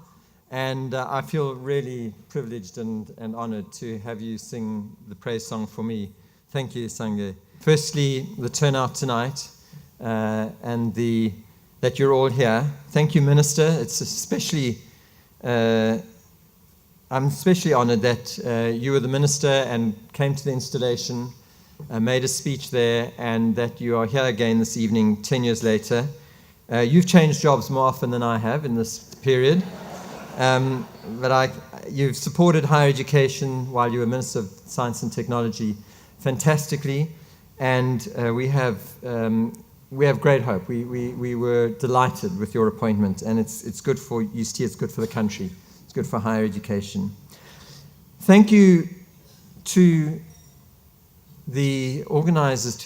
and I feel really privileged and honored to have you sing the praise song for me. Thank you, Sange. Firstly, the turnout tonight and that you're all here. Thank you, Minister. It's especially I'm especially honored that you were the minister and came to the installation, made a speech there, and that you are here again this evening, 10 years later. You've changed jobs more often than I have in this period, but you've supported higher education while you were Minister of Science and Technology fantastically, and we have great hope. We were delighted with your appointment, and it's good for UCT, it's good for the country. It's good for higher education. Thank you to the organizers,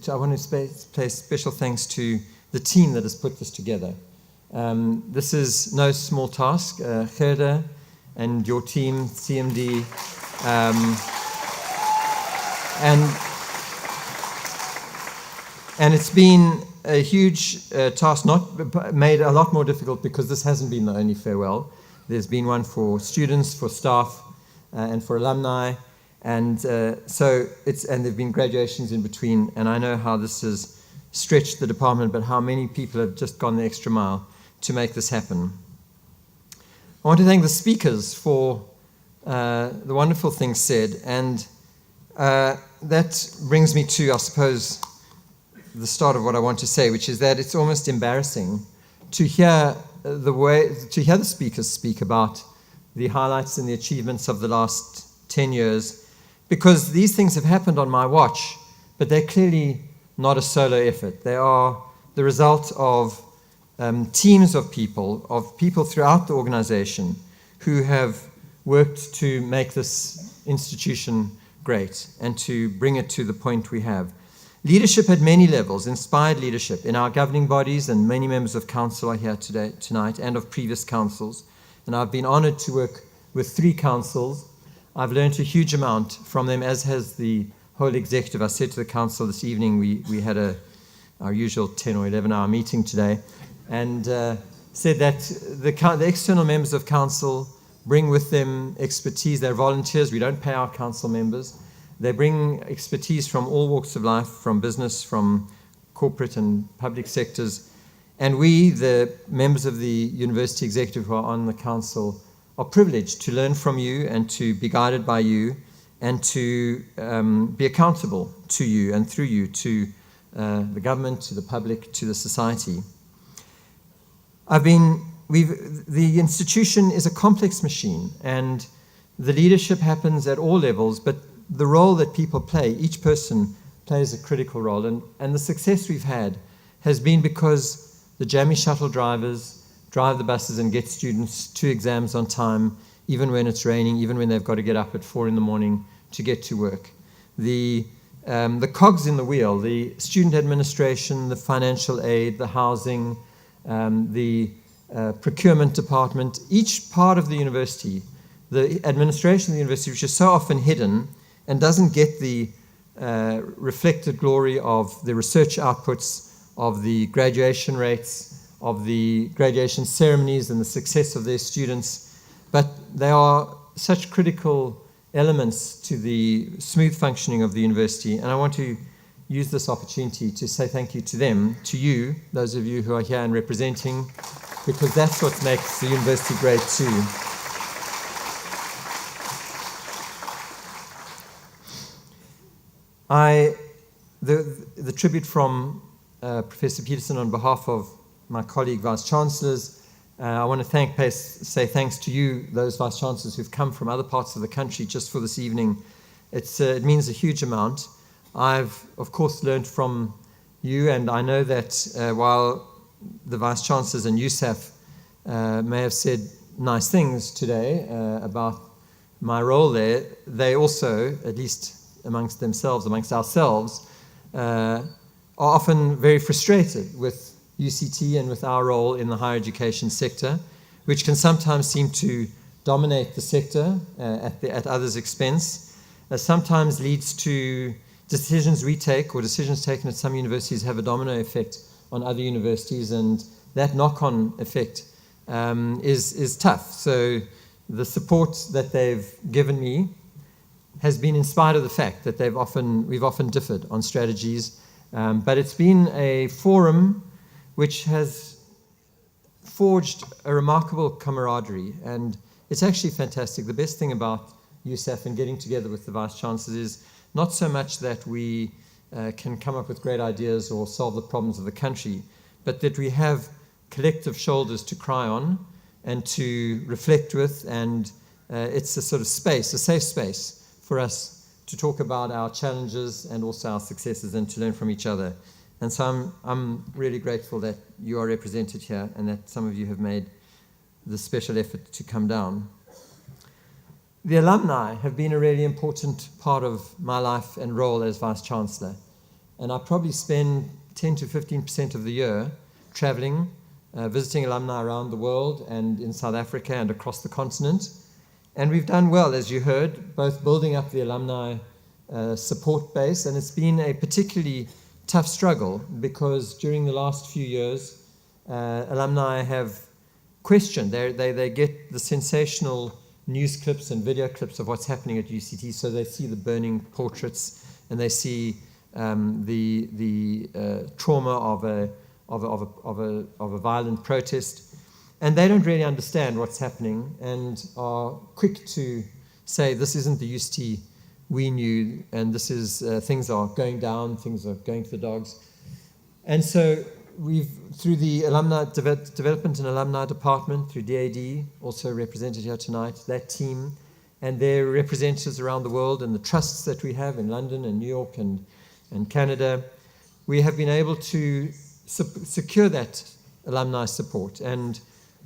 I want to pay special thanks to the team that has put this together. This is no small task. Gerda and your team, CMD, and it's been a huge task, not made a lot more difficult because this hasn't been the only farewell. There's been one for students, for staff, and for alumni, and there've been graduations in between. And I know how this has stretched the department, but how many people have just gone the extra mile to make this happen. I want to thank the speakers for the wonderful things said. And that brings me to, I suppose, the start of what I want to say, which is that it's almost embarrassing to hear the speakers speak about the highlights and the achievements of the last 10 years, because these things have happened on my watch, but they're clearly not a solo effort. They are the result of teams of people throughout the organization who have worked to make this institution great and to bring it to the point we have. Leadership at many levels, inspired leadership in our governing bodies, and many members of council are here tonight, and of previous councils. And I've been honored to work with 3 councils. I've learned a huge amount from them, as has the whole executive. I said to the council this evening, we had our usual 10 or 11-hour meeting today, and said that the external members of council bring with them expertise. They're volunteers. We don't pay our council members. They bring expertise from all walks of life, from business, from corporate and public sectors. And we, the members of the university executive who are on the council, are privileged to learn from you and to be guided by you and to be accountable to you and through you to the government, to the public, to the society. The institution is a complex machine, and the leadership happens at all levels, but the role that people play, each person plays a critical role. And the success we've had has been because the Jamie shuttle drivers drive the buses and get students to exams on time, even when it's raining, even when they've got to get up at 4 a.m. to get to work. The cogs in the wheel, the student administration, the financial aid, the housing, the procurement department, each part of the university, the administration of the university, which is so often hidden and doesn't get the reflected glory of the research outputs, of the graduation rates, of the graduation ceremonies and the success of their students. But they are such critical elements to the smooth functioning of the university. And I want to use this opportunity to say thank you to them, to you, those of you who are here and representing, because that's what makes the university great too. The tribute from Professor Peterson on behalf of my colleague Vice-Chancellors, I want to say thanks to you, those Vice-Chancellors who've come from other parts of the country just for this evening. It means a huge amount. I've, of course, learned from you, and I know that while the Vice-Chancellors and USAF may have said nice things today about my role there, they also, at least amongst ourselves, are often very frustrated with UCT and with our role in the higher education sector, which can sometimes seem to dominate the sector at others' expense. Sometimes leads to decisions we take or decisions taken at some universities have a domino effect on other universities, and that knock-on effect is tough. So the support that they've given me has been in spite of the fact that we've often differed on strategies, but it's been a forum which has forged a remarkable camaraderie, and it's actually fantastic. The best thing about USAF and getting together with the Vice-Chancellors is not so much that we can come up with great ideas or solve the problems of the country, but that we have collective shoulders to cry on and to reflect with, and it's a sort of space, a safe space for us to talk about our challenges and also our successes and to learn from each other. And so I'm really grateful that you are represented here and that some of you have made the special effort to come down. The alumni have been a really important part of my life and role as Vice-Chancellor. And I probably spend 10 to 15% of the year traveling, visiting alumni around the world and in South Africa and across the continent. And we've done well, as you heard, both building up the alumni support base, and it's been a particularly tough struggle because during the last few years, alumni have questioned. They get the sensational news clips and video clips of what's happening at UCT, so they see the burning portraits and they see the trauma of a violent protest, and they don't really understand what's happening and are quick to say this isn't the UCT we knew, and this is things are going down, things are going to the dogs. And so we've, through the Alumni Development and Alumni Department, through DAD, also represented here tonight, that team, and their representatives around the world, and the trusts that we have in London and New York and Canada, we have been able to secure that alumni support. And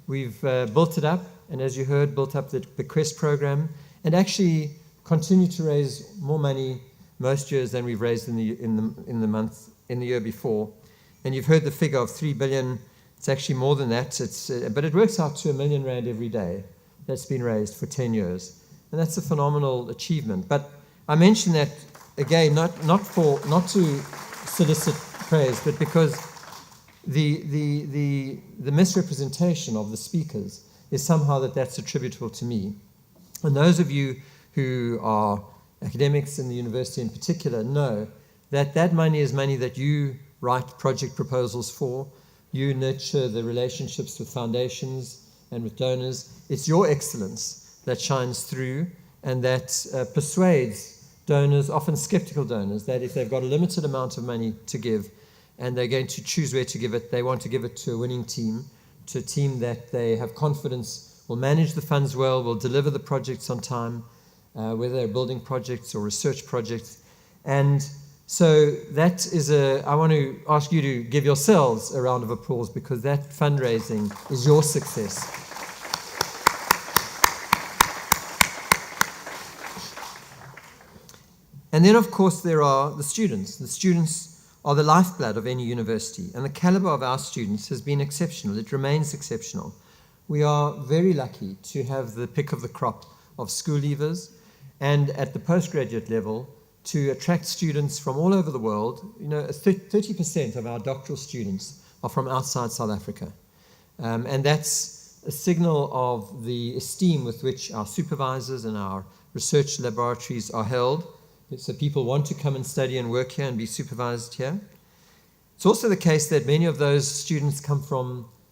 we've built it up, and as you heard, built up the Quest program, and actually continue to raise more money most years than we've raised in the year before. And you've heard the figure of 3 billion. It's actually more than that. But it works out to R1 million every day that's been raised for 10 years. And that's a phenomenal achievement. But I mention that, again, not to solicit praise, but because the misrepresentation of the speakers is somehow that's attributable to me. And those of you who are academics in the university in particular know that that money is money that you write project proposals for, you nurture the relationships with foundations and with donors. It's your excellence that shines through and that persuades donors, often skeptical donors, that if they've got a limited amount of money to give and they're going to choose where to give it, they want to give it to a winning team, to a team that they have confidence will manage the funds well, will deliver the projects on time, whether they're building projects or research projects. And so that is I want to ask you to give yourselves a round of applause, because that fundraising is your success. And then, of course, there are the students. The students are the lifeblood of any university, and the caliber of our students has been exceptional. It remains exceptional. We are very lucky to have the pick of the crop of school leavers, and at the postgraduate level, to attract students from all over the world. 30% of our doctoral students are from outside South Africa. And that's a signal of the esteem with which our supervisors and our research laboratories are held. So people want to come and study and work here and be supervised here. It's also the case that many of those students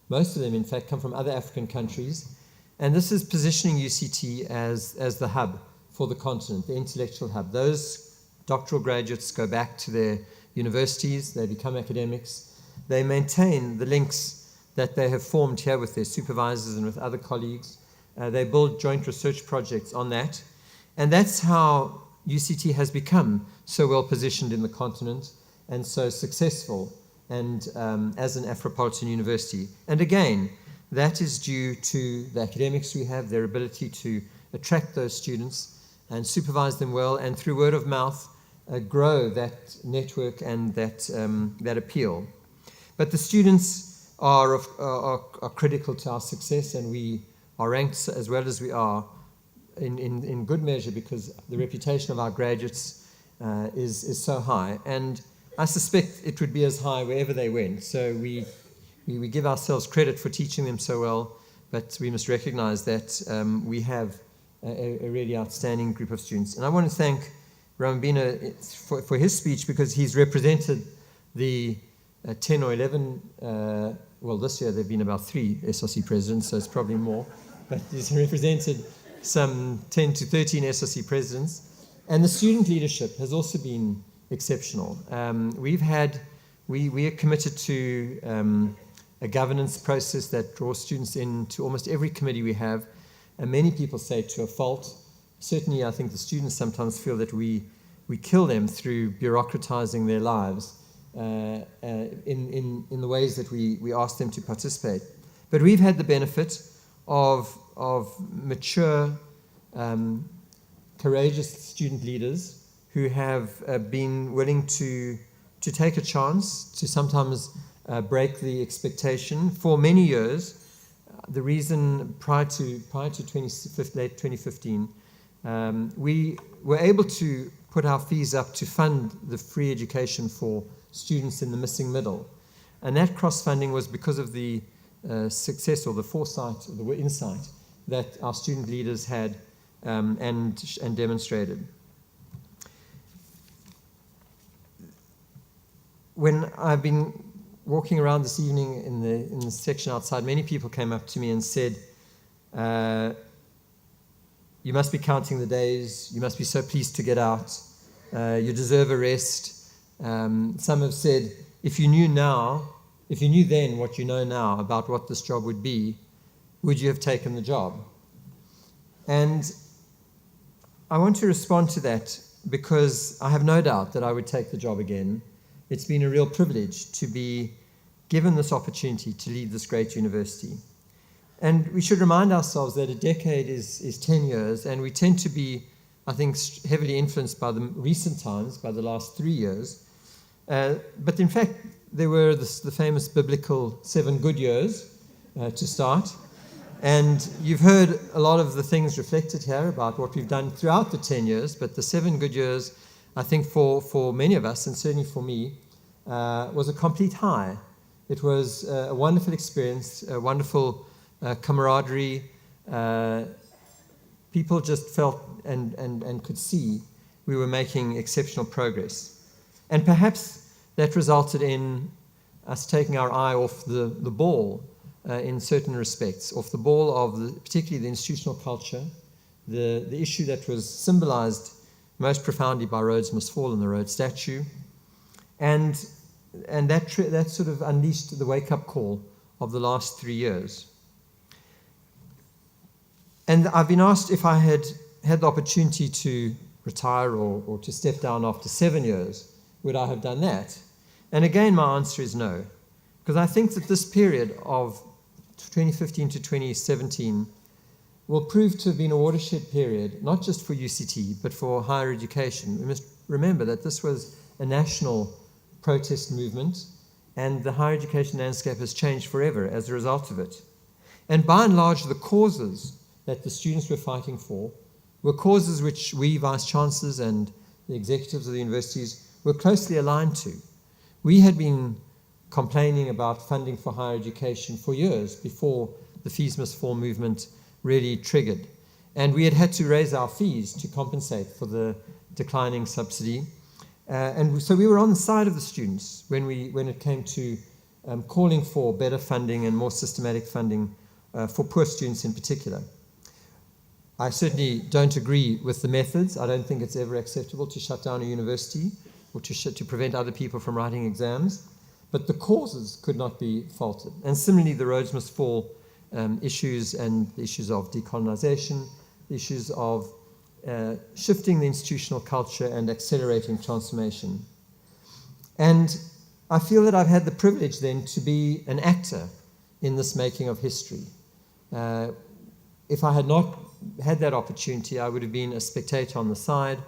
most of them, in fact, come from other African countries. And this is positioning UCT as the hub for the continent, the intellectual hub. Those doctoral graduates go back to their universities, they become academics, they maintain the links that they have formed here with their supervisors and with other colleagues. They build joint research projects on that. And that's how UCT has become so well positioned in the continent and so successful and as an Afropolitan university. And again, that is due to the academics we have, their ability to attract those students and supervise them well, and through word of mouth, grow that network and that appeal. But the students are critical to our success, and we are ranked as well as we are in good measure because the reputation of our graduates is so high. And I suspect it would be as high wherever they went. So we give ourselves credit for teaching them so well, but we must recognize that we have a really outstanding group of students. And I want to thank Ramabina for his speech, because he's represented the 10 or 11, well, this year there have been about 3 SRC presidents, so it's probably more, but he's represented some 10 to 13 SRC presidents. And the student leadership has also been exceptional. We are committed to a governance process that draws students into almost every committee we have, and many people say to a fault. Certainly, I think the students sometimes feel that we kill them through bureaucratizing their lives in the ways that we ask them to participate. But we've had the benefit of mature, courageous student leaders who have been willing to take a chance, to sometimes break the expectation. For many years, the reason prior to late 2015, we were able to put our fees up to fund the free education for students in the missing middle. And that cross-funding was because of the success or the foresight or the insight that our student leaders had and demonstrated. When I've been walking around this evening in the section outside, many people came up to me and said, you must be counting the days. You must be so pleased to get out. You deserve a rest. Some have said, if you knew then what you know now about what this job would be, would you have taken the job? And I want to respond to that because I have no doubt that I would take the job again. It's been a real privilege to be given this opportunity to lead this great university. And we should remind ourselves that a decade is 10 years, and we tend to be, I think, heavily influenced by the recent times, by the last 3 years. But in fact, there were the famous biblical 7 good years to start. And you've heard a lot of the things reflected here about what we've done throughout the 10 years, but the 7 good years, I think for many of us, and certainly for me, was a complete high. It was a wonderful experience, a wonderful camaraderie. People just felt and could see we were making exceptional progress. And perhaps that resulted in us taking our eye off the ball in certain respects, off the ball of particularly the institutional culture, the issue that was symbolized most profoundly by Rhodes Must Fall and the Rhodes statue. And that sort of unleashed the wake-up call of the last 3 years. And I've been asked if I had had the opportunity to retire or to step down after 7 years, would I have done that? And again, my answer is no. Because I think that this period of 2015 to 2017 will prove to have been a watershed period, not just for UCT, but for higher education. We must remember that this was a national protest movement, and the higher education landscape has changed forever as a result of it. And by and large, the causes that the students were fighting for were causes which we Vice-Chancellors and the executives of the universities were closely aligned to. We had been complaining about funding for higher education for years before the Fees Must Fall movement really triggered. And we had to raise our fees to compensate for the declining subsidy. And so we were on the side of the students when it came to calling for better funding and more systematic funding for poor students in particular. I certainly don't agree with the methods. I don't think it's ever acceptable to shut down a university or to prevent other people from writing exams. But the causes could not be faulted. And similarly, the Rhodes Must Fall issues and the issues of decolonization, the issues of shifting the institutional culture and accelerating transformation. And I feel that I've had the privilege then to be an actor in this making of history. If I had not had that opportunity, I would have been a spectator on the side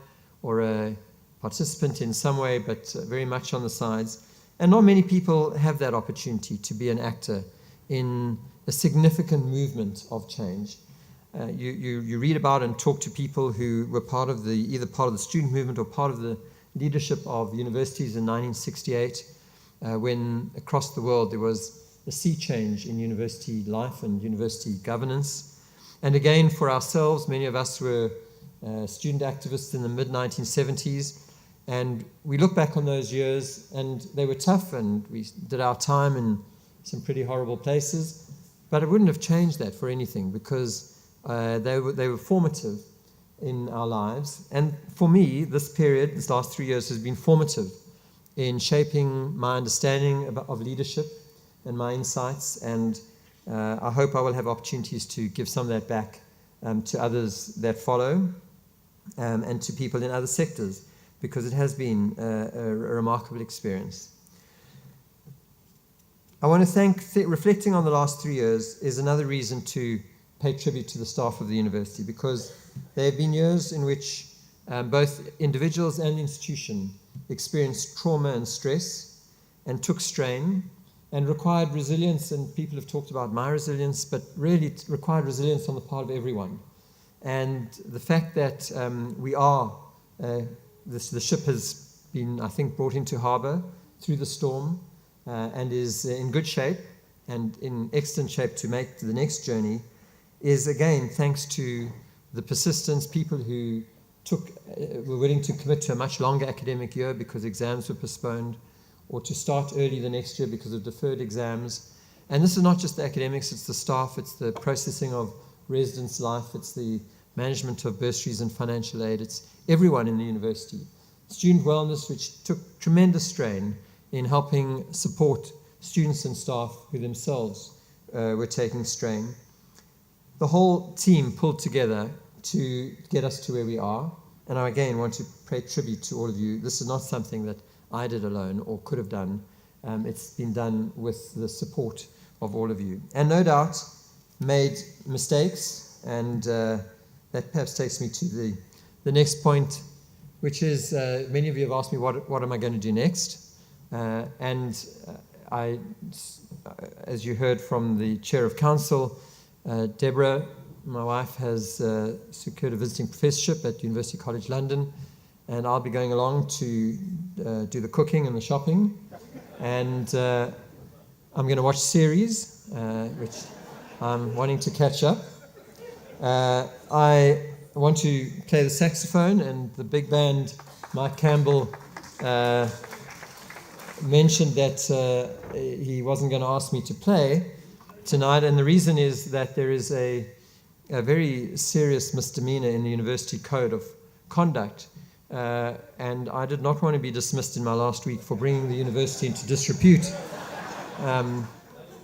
or a participant in some way, but very much on the sides. And not many people have that opportunity to be an actor in a significant movement of change. You read about and talk to people who were either part of the student movement or part of the leadership of universities in 1968, when across the world there was a sea change in university life and university governance. And again, for ourselves, many of us were student activists in the mid-1970s, and we look back on those years, and they were tough, and we did our time in some pretty horrible places, but I wouldn't have changed that for anything, because they were formative in our lives. And for me, this last 3 years, has been formative in shaping my understanding of leadership and my insights, and I hope I will have opportunities to give some of that back to others that follow, and to people in other sectors, because it has been a remarkable experience. I want to thank, reflecting on the last 3 years is another reason to pay tribute to the staff of the university, because there have been years in which both individuals and the institution experienced trauma and stress and took strain and required resilience, and people have talked about my resilience, but really it required resilience on the part of everyone. And the fact that the ship has been, I think, brought into harbour through the storm and is in good shape and in excellent shape to make the next journey is, again, thanks to the persistence, people who were willing to commit to a much longer academic year because exams were postponed, or to start early the next year because of deferred exams. And this is not just the academics, it's the staff, it's the processing of residence life, it's the management of bursaries and financial aid. It's everyone in the university. Student wellness, which took tremendous strain in helping support students and staff who themselves were taking strain. The whole team pulled together to get us to where we are. And I again want to pay tribute to all of you. This is not something that I did alone or could have done. It's been done with the support of all of you. And no doubt made mistakes, and that perhaps takes me to the next point, which is many of you have asked me what am I going to do next. I, as you heard from the Chair of Council, Deborah, my wife, has secured a visiting professorship at University College London, and I'll be going along to do the cooking and the shopping. And I'm going to watch series, which I'm wanting to catch up. I want to play the saxophone, and the big band, Mike Campbell, mentioned that he wasn't going to ask me to play tonight, and the reason is that there is a very serious misdemeanor in the university code of conduct, and I did not want to be dismissed in my last week for bringing the university into disrepute.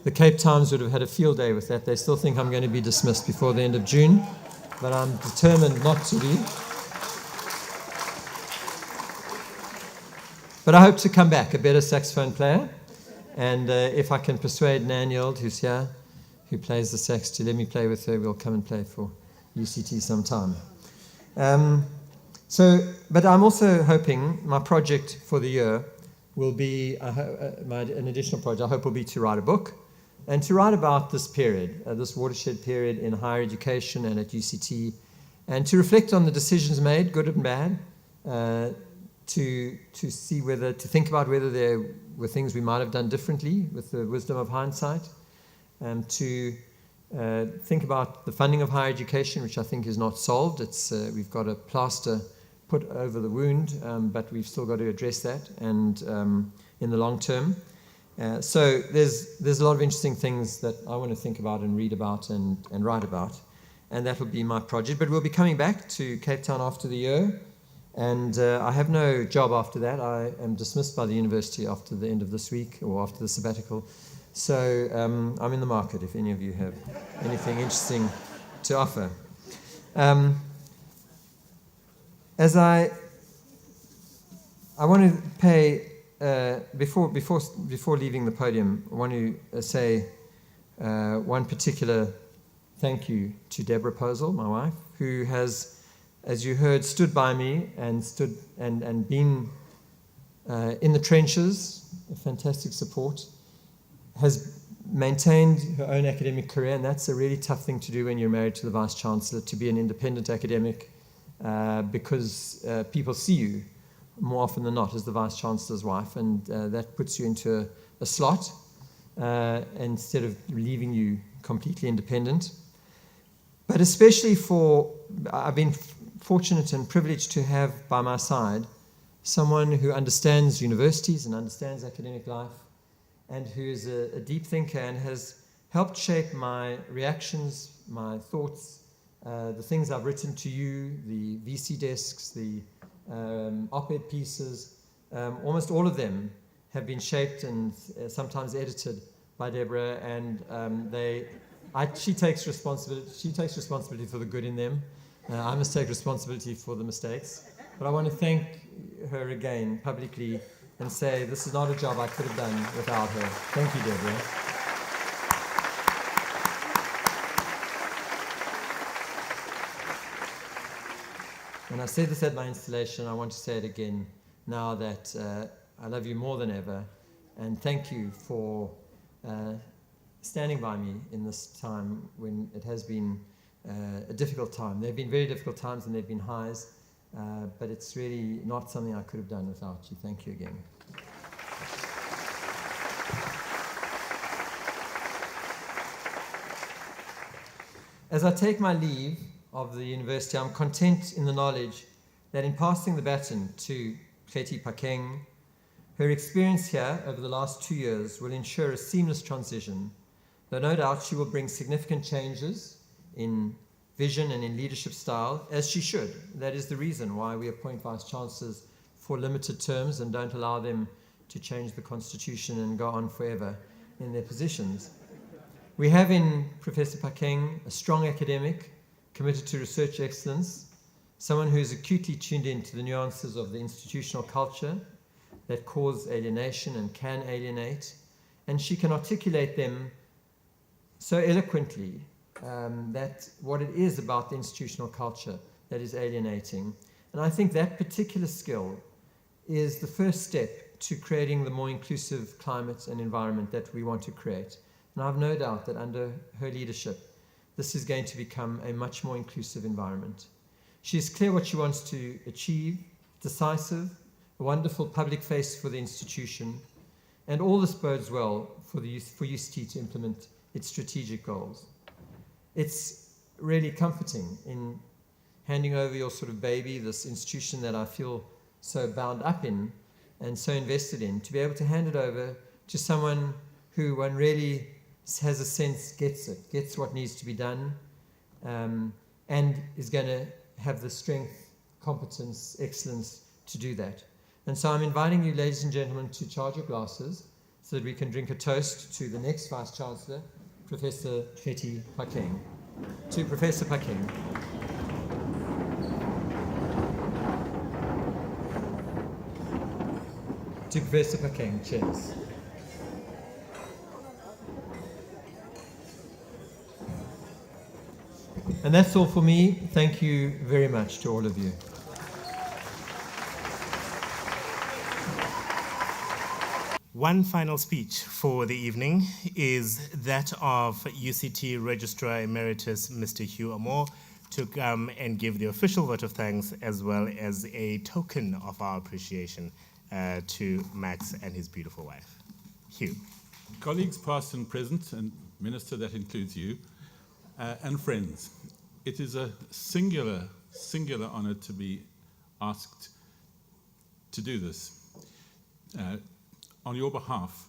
The Cape Times would have had a field day with that. They still think I'm going to be dismissed before the end of June, but I'm determined not to be. But I hope to come back a better saxophone player, and if I can persuade Nanyeld, who's here, who plays the sax, to let me play with her, we'll come and play for UCT sometime. But I'm also hoping my project for the year will be, an additional project I hope will be to write a book, and to write about this period, this watershed period in higher education and at UCT, and to reflect on the decisions made, good and bad, to see whether, to think about whether there were things we might have done differently with the wisdom of hindsight, and to think about the funding of higher education, which I think is not solved. It's we've got a plaster put over the wound, but we've still got to address that, and in the long term. So there's a lot of interesting things that I want to think about and read about and write about, and that will be my project. But we'll be coming back to Cape Town after the year, and I have no job after that. I am dismissed by the university after the end of this week, or after the sabbatical. So I'm in the market if any of you have anything interesting to offer. As I want to pay, before leaving the podium, I want to say one particular thank you to Deborah Posel, my wife, who has, as you heard, stood by me and been in the trenches, a fantastic support, has maintained her own academic career, and that's a really tough thing to do when you're married to the Vice-Chancellor, to be an independent academic, because people see you more often than not as the Vice-Chancellor's wife, and that puts you into a slot instead of leaving you completely independent. But especially I've been fortunate and privileged to have by my side someone who understands universities and understands academic life, and who is a deep thinker and has helped shape my reactions, my thoughts, the things I've written to you, the VC desks, the op-ed pieces. Almost all of them have been shaped and sometimes edited by Deborah, and she takes responsibility. She takes responsibility for the good in them. I must take responsibility for the mistakes. But I want to thank her again publicly and say this is not a job I could have done without her. Thank you, Deborah. When I said this at my installation, I want to say it again now that I love you more than ever, and thank you for standing by me in this time when it has been a difficult time. There have been very difficult times and there have been highs, but it's really not something I could have done without you. Thank you again. As I take my leave of the university, I'm content in the knowledge that in passing the baton to Keti Pakeng, her experience here over the last 2 years will ensure a seamless transition, though no doubt she will bring significant changes in vision and in leadership style, as she should. That is the reason why we appoint Vice-Chancellors for limited terms and don't allow them to change the Constitution and go on forever in their positions. We have in Professor Phakeng a strong academic, committed to research excellence, someone who is acutely tuned into the nuances of the institutional culture that cause alienation and can alienate, and she can articulate them so eloquently that what it is about the institutional culture that is alienating. And I think that particular skill is the first step to creating the more inclusive climate and environment that we want to create. And I have no doubt that under her leadership, this is going to become a much more inclusive environment. She is clear what she wants to achieve, decisive, a wonderful public face for the institution, and all this bodes well for UCT to implement its strategic goals. It's really comforting in handing over your sort of baby, this institution that I feel so bound up in and so invested in, to be able to hand it over to someone who one really has a sense gets what needs to be done, and is going to have the strength, competence, excellence to do that. And so I'm inviting you, ladies and gentlemen, to charge your glasses so that we can drink a toast to the next Vice-Chancellor, Professor Phakeng. To Professor Phakeng. To Professor Phakeng, cheers. And that's all for me. Thank you very much to all of you. One final speech for the evening is that of UCT Registrar Emeritus Mr. Hugh Amor to come and give the official vote of thanks as well as a token of our appreciation to Max and his beautiful wife. Hugh. Colleagues past and present, and Minister, that includes you, and friends, it is a singular honor to be asked to do this. On your behalf,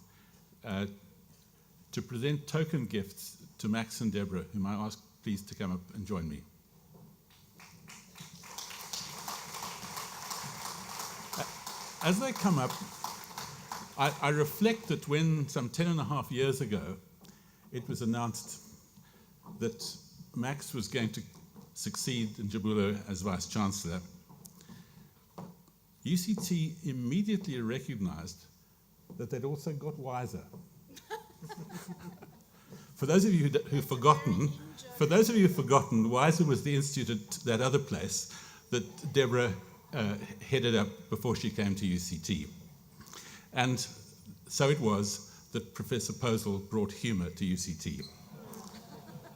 to present token gifts to Max and Deborah, whom I ask please to come up and join me. As they come up, I reflect that when some 10.5 years ago, it was announced that Max was going to succeed Njabulo as Vice-Chancellor, UCT immediately recognized that they'd also got wiser. For those of you who've forgotten, WISER was the institute at that other place that Deborah headed up before she came to UCT. And so it was that Professor Posel brought humor to UCT.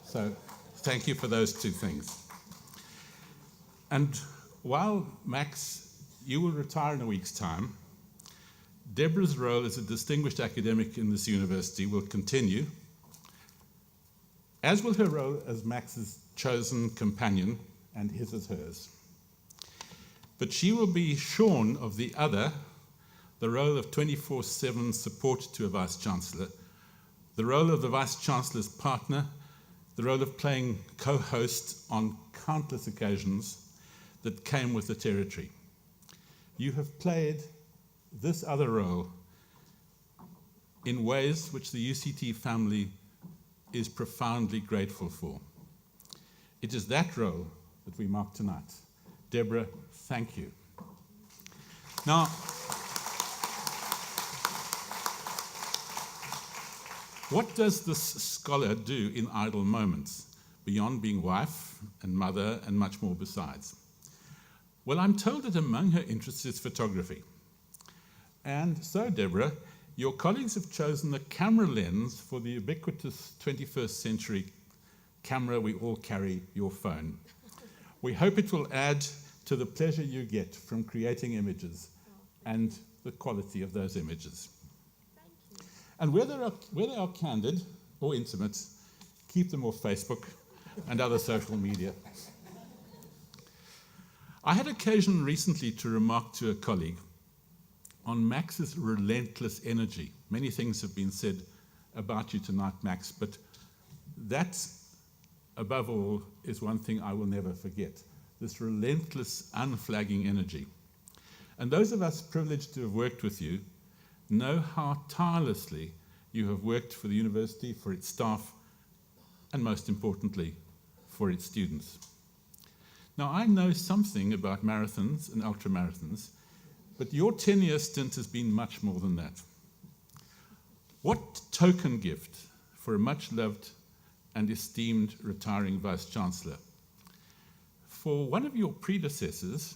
So thank you for those two things. And while Max, you will retire in a week's time, Deborah's role as a distinguished academic in this university will continue, as will her role as Max's chosen companion, and his as hers. But she will be shorn of the other, the role of 24/7 support to a Vice-Chancellor, the role of the Vice-Chancellor's partner, the role of playing co-host on countless occasions that came with the territory. You have played this other role in ways which the UCT family is profoundly grateful for. It is that role that we mark tonight. Deborah, thank you. Now, what does this scholar do in idle moments, beyond being wife and mother and much more besides? Well, I'm told that among her interests is photography. And so, Deborah, your colleagues have chosen the camera lens for the ubiquitous 21st century camera we all carry, your phone. We hope it will add to the pleasure you get from creating images and the quality of those images. And where they are candid or intimate, keep them off Facebook and other social media. I had occasion recently to remark to a colleague on Max's relentless energy. Many things have been said about you tonight, Max, but that's above all, is one thing I will never forget: this relentless, unflagging energy. And those of us privileged to have worked with you know how tirelessly you have worked for the university, for its staff, and most importantly, for its students. Now, I know something about marathons and ultramarathons, but your 10-year stint has been much more than that. What token gift for a much-loved and esteemed retiring Vice-Chancellor? For one of your predecessors,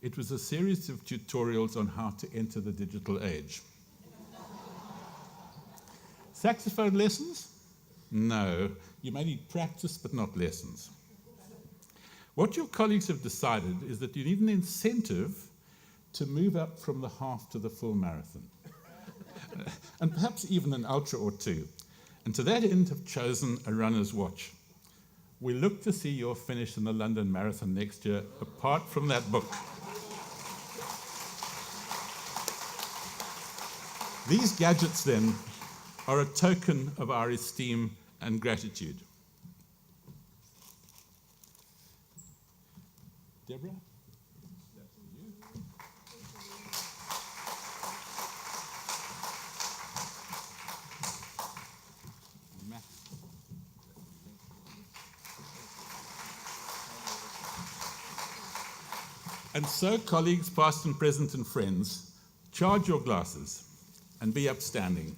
it was a series of tutorials on how to enter the digital age. Saxophone lessons? No, you may need practice, but not lessons. What your colleagues have decided is that you need an incentive to move up from the half to the full marathon, and perhaps even an ultra or two. And to that end have chosen a runner's watch. We look to see your finish in the London Marathon next year, apart from that book. These gadgets, then, are a token of our esteem and gratitude. Deborah? That's for you. Matt? And so, colleagues, past and present and friends, charge your glasses and be upstanding.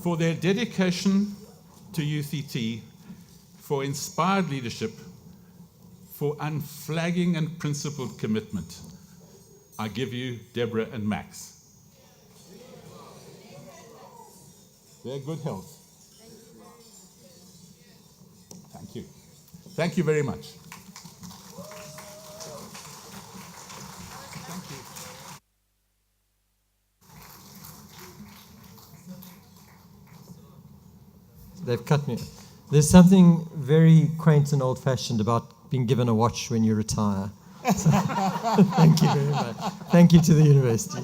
For their dedication to UCT, for inspired leadership, for unflagging and principled commitment, I give you Deborah and Max. Their good health. Thank you. Thank you very much. Thank you. They've cut me. There's something very quaint and old-fashioned about being given a watch when you retire. So, thank you very much. Thank you to the university.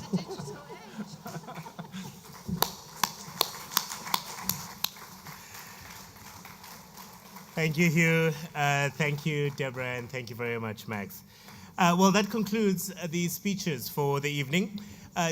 Thank you, Hugh. Thank you, Deborah, and thank you very much, Max. Well, that concludes the speeches for the evening.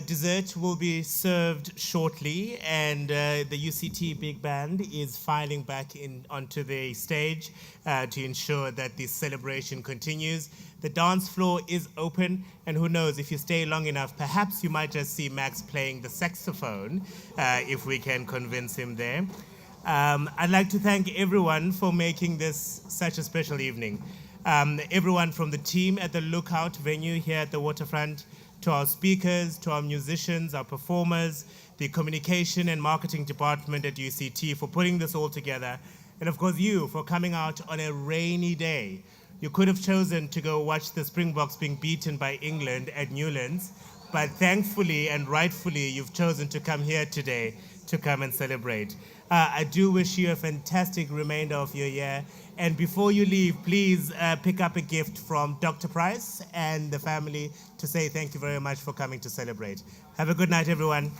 Dessert will be served shortly, and the UCT Big Band is filing back onto the stage to ensure that the celebration continues. The dance floor is open, and who knows, if you stay long enough, perhaps you might just see Max playing the saxophone, if we can convince him there. I'd like to thank everyone for making this such a special evening. Everyone from the team at the Lookout venue here at the waterfront, to our speakers, to our musicians, our performers, the communication and marketing department at UCT for putting this all together, and of course you for coming out on a rainy day. You could have chosen to go watch the Springboks being beaten by England at Newlands, but thankfully and rightfully you've chosen to come here today to come and celebrate. I do wish you a fantastic remainder of your year. And before you leave, please pick up a gift from Dr. Price and the family to say thank you very much for coming to celebrate. Have a good night, everyone.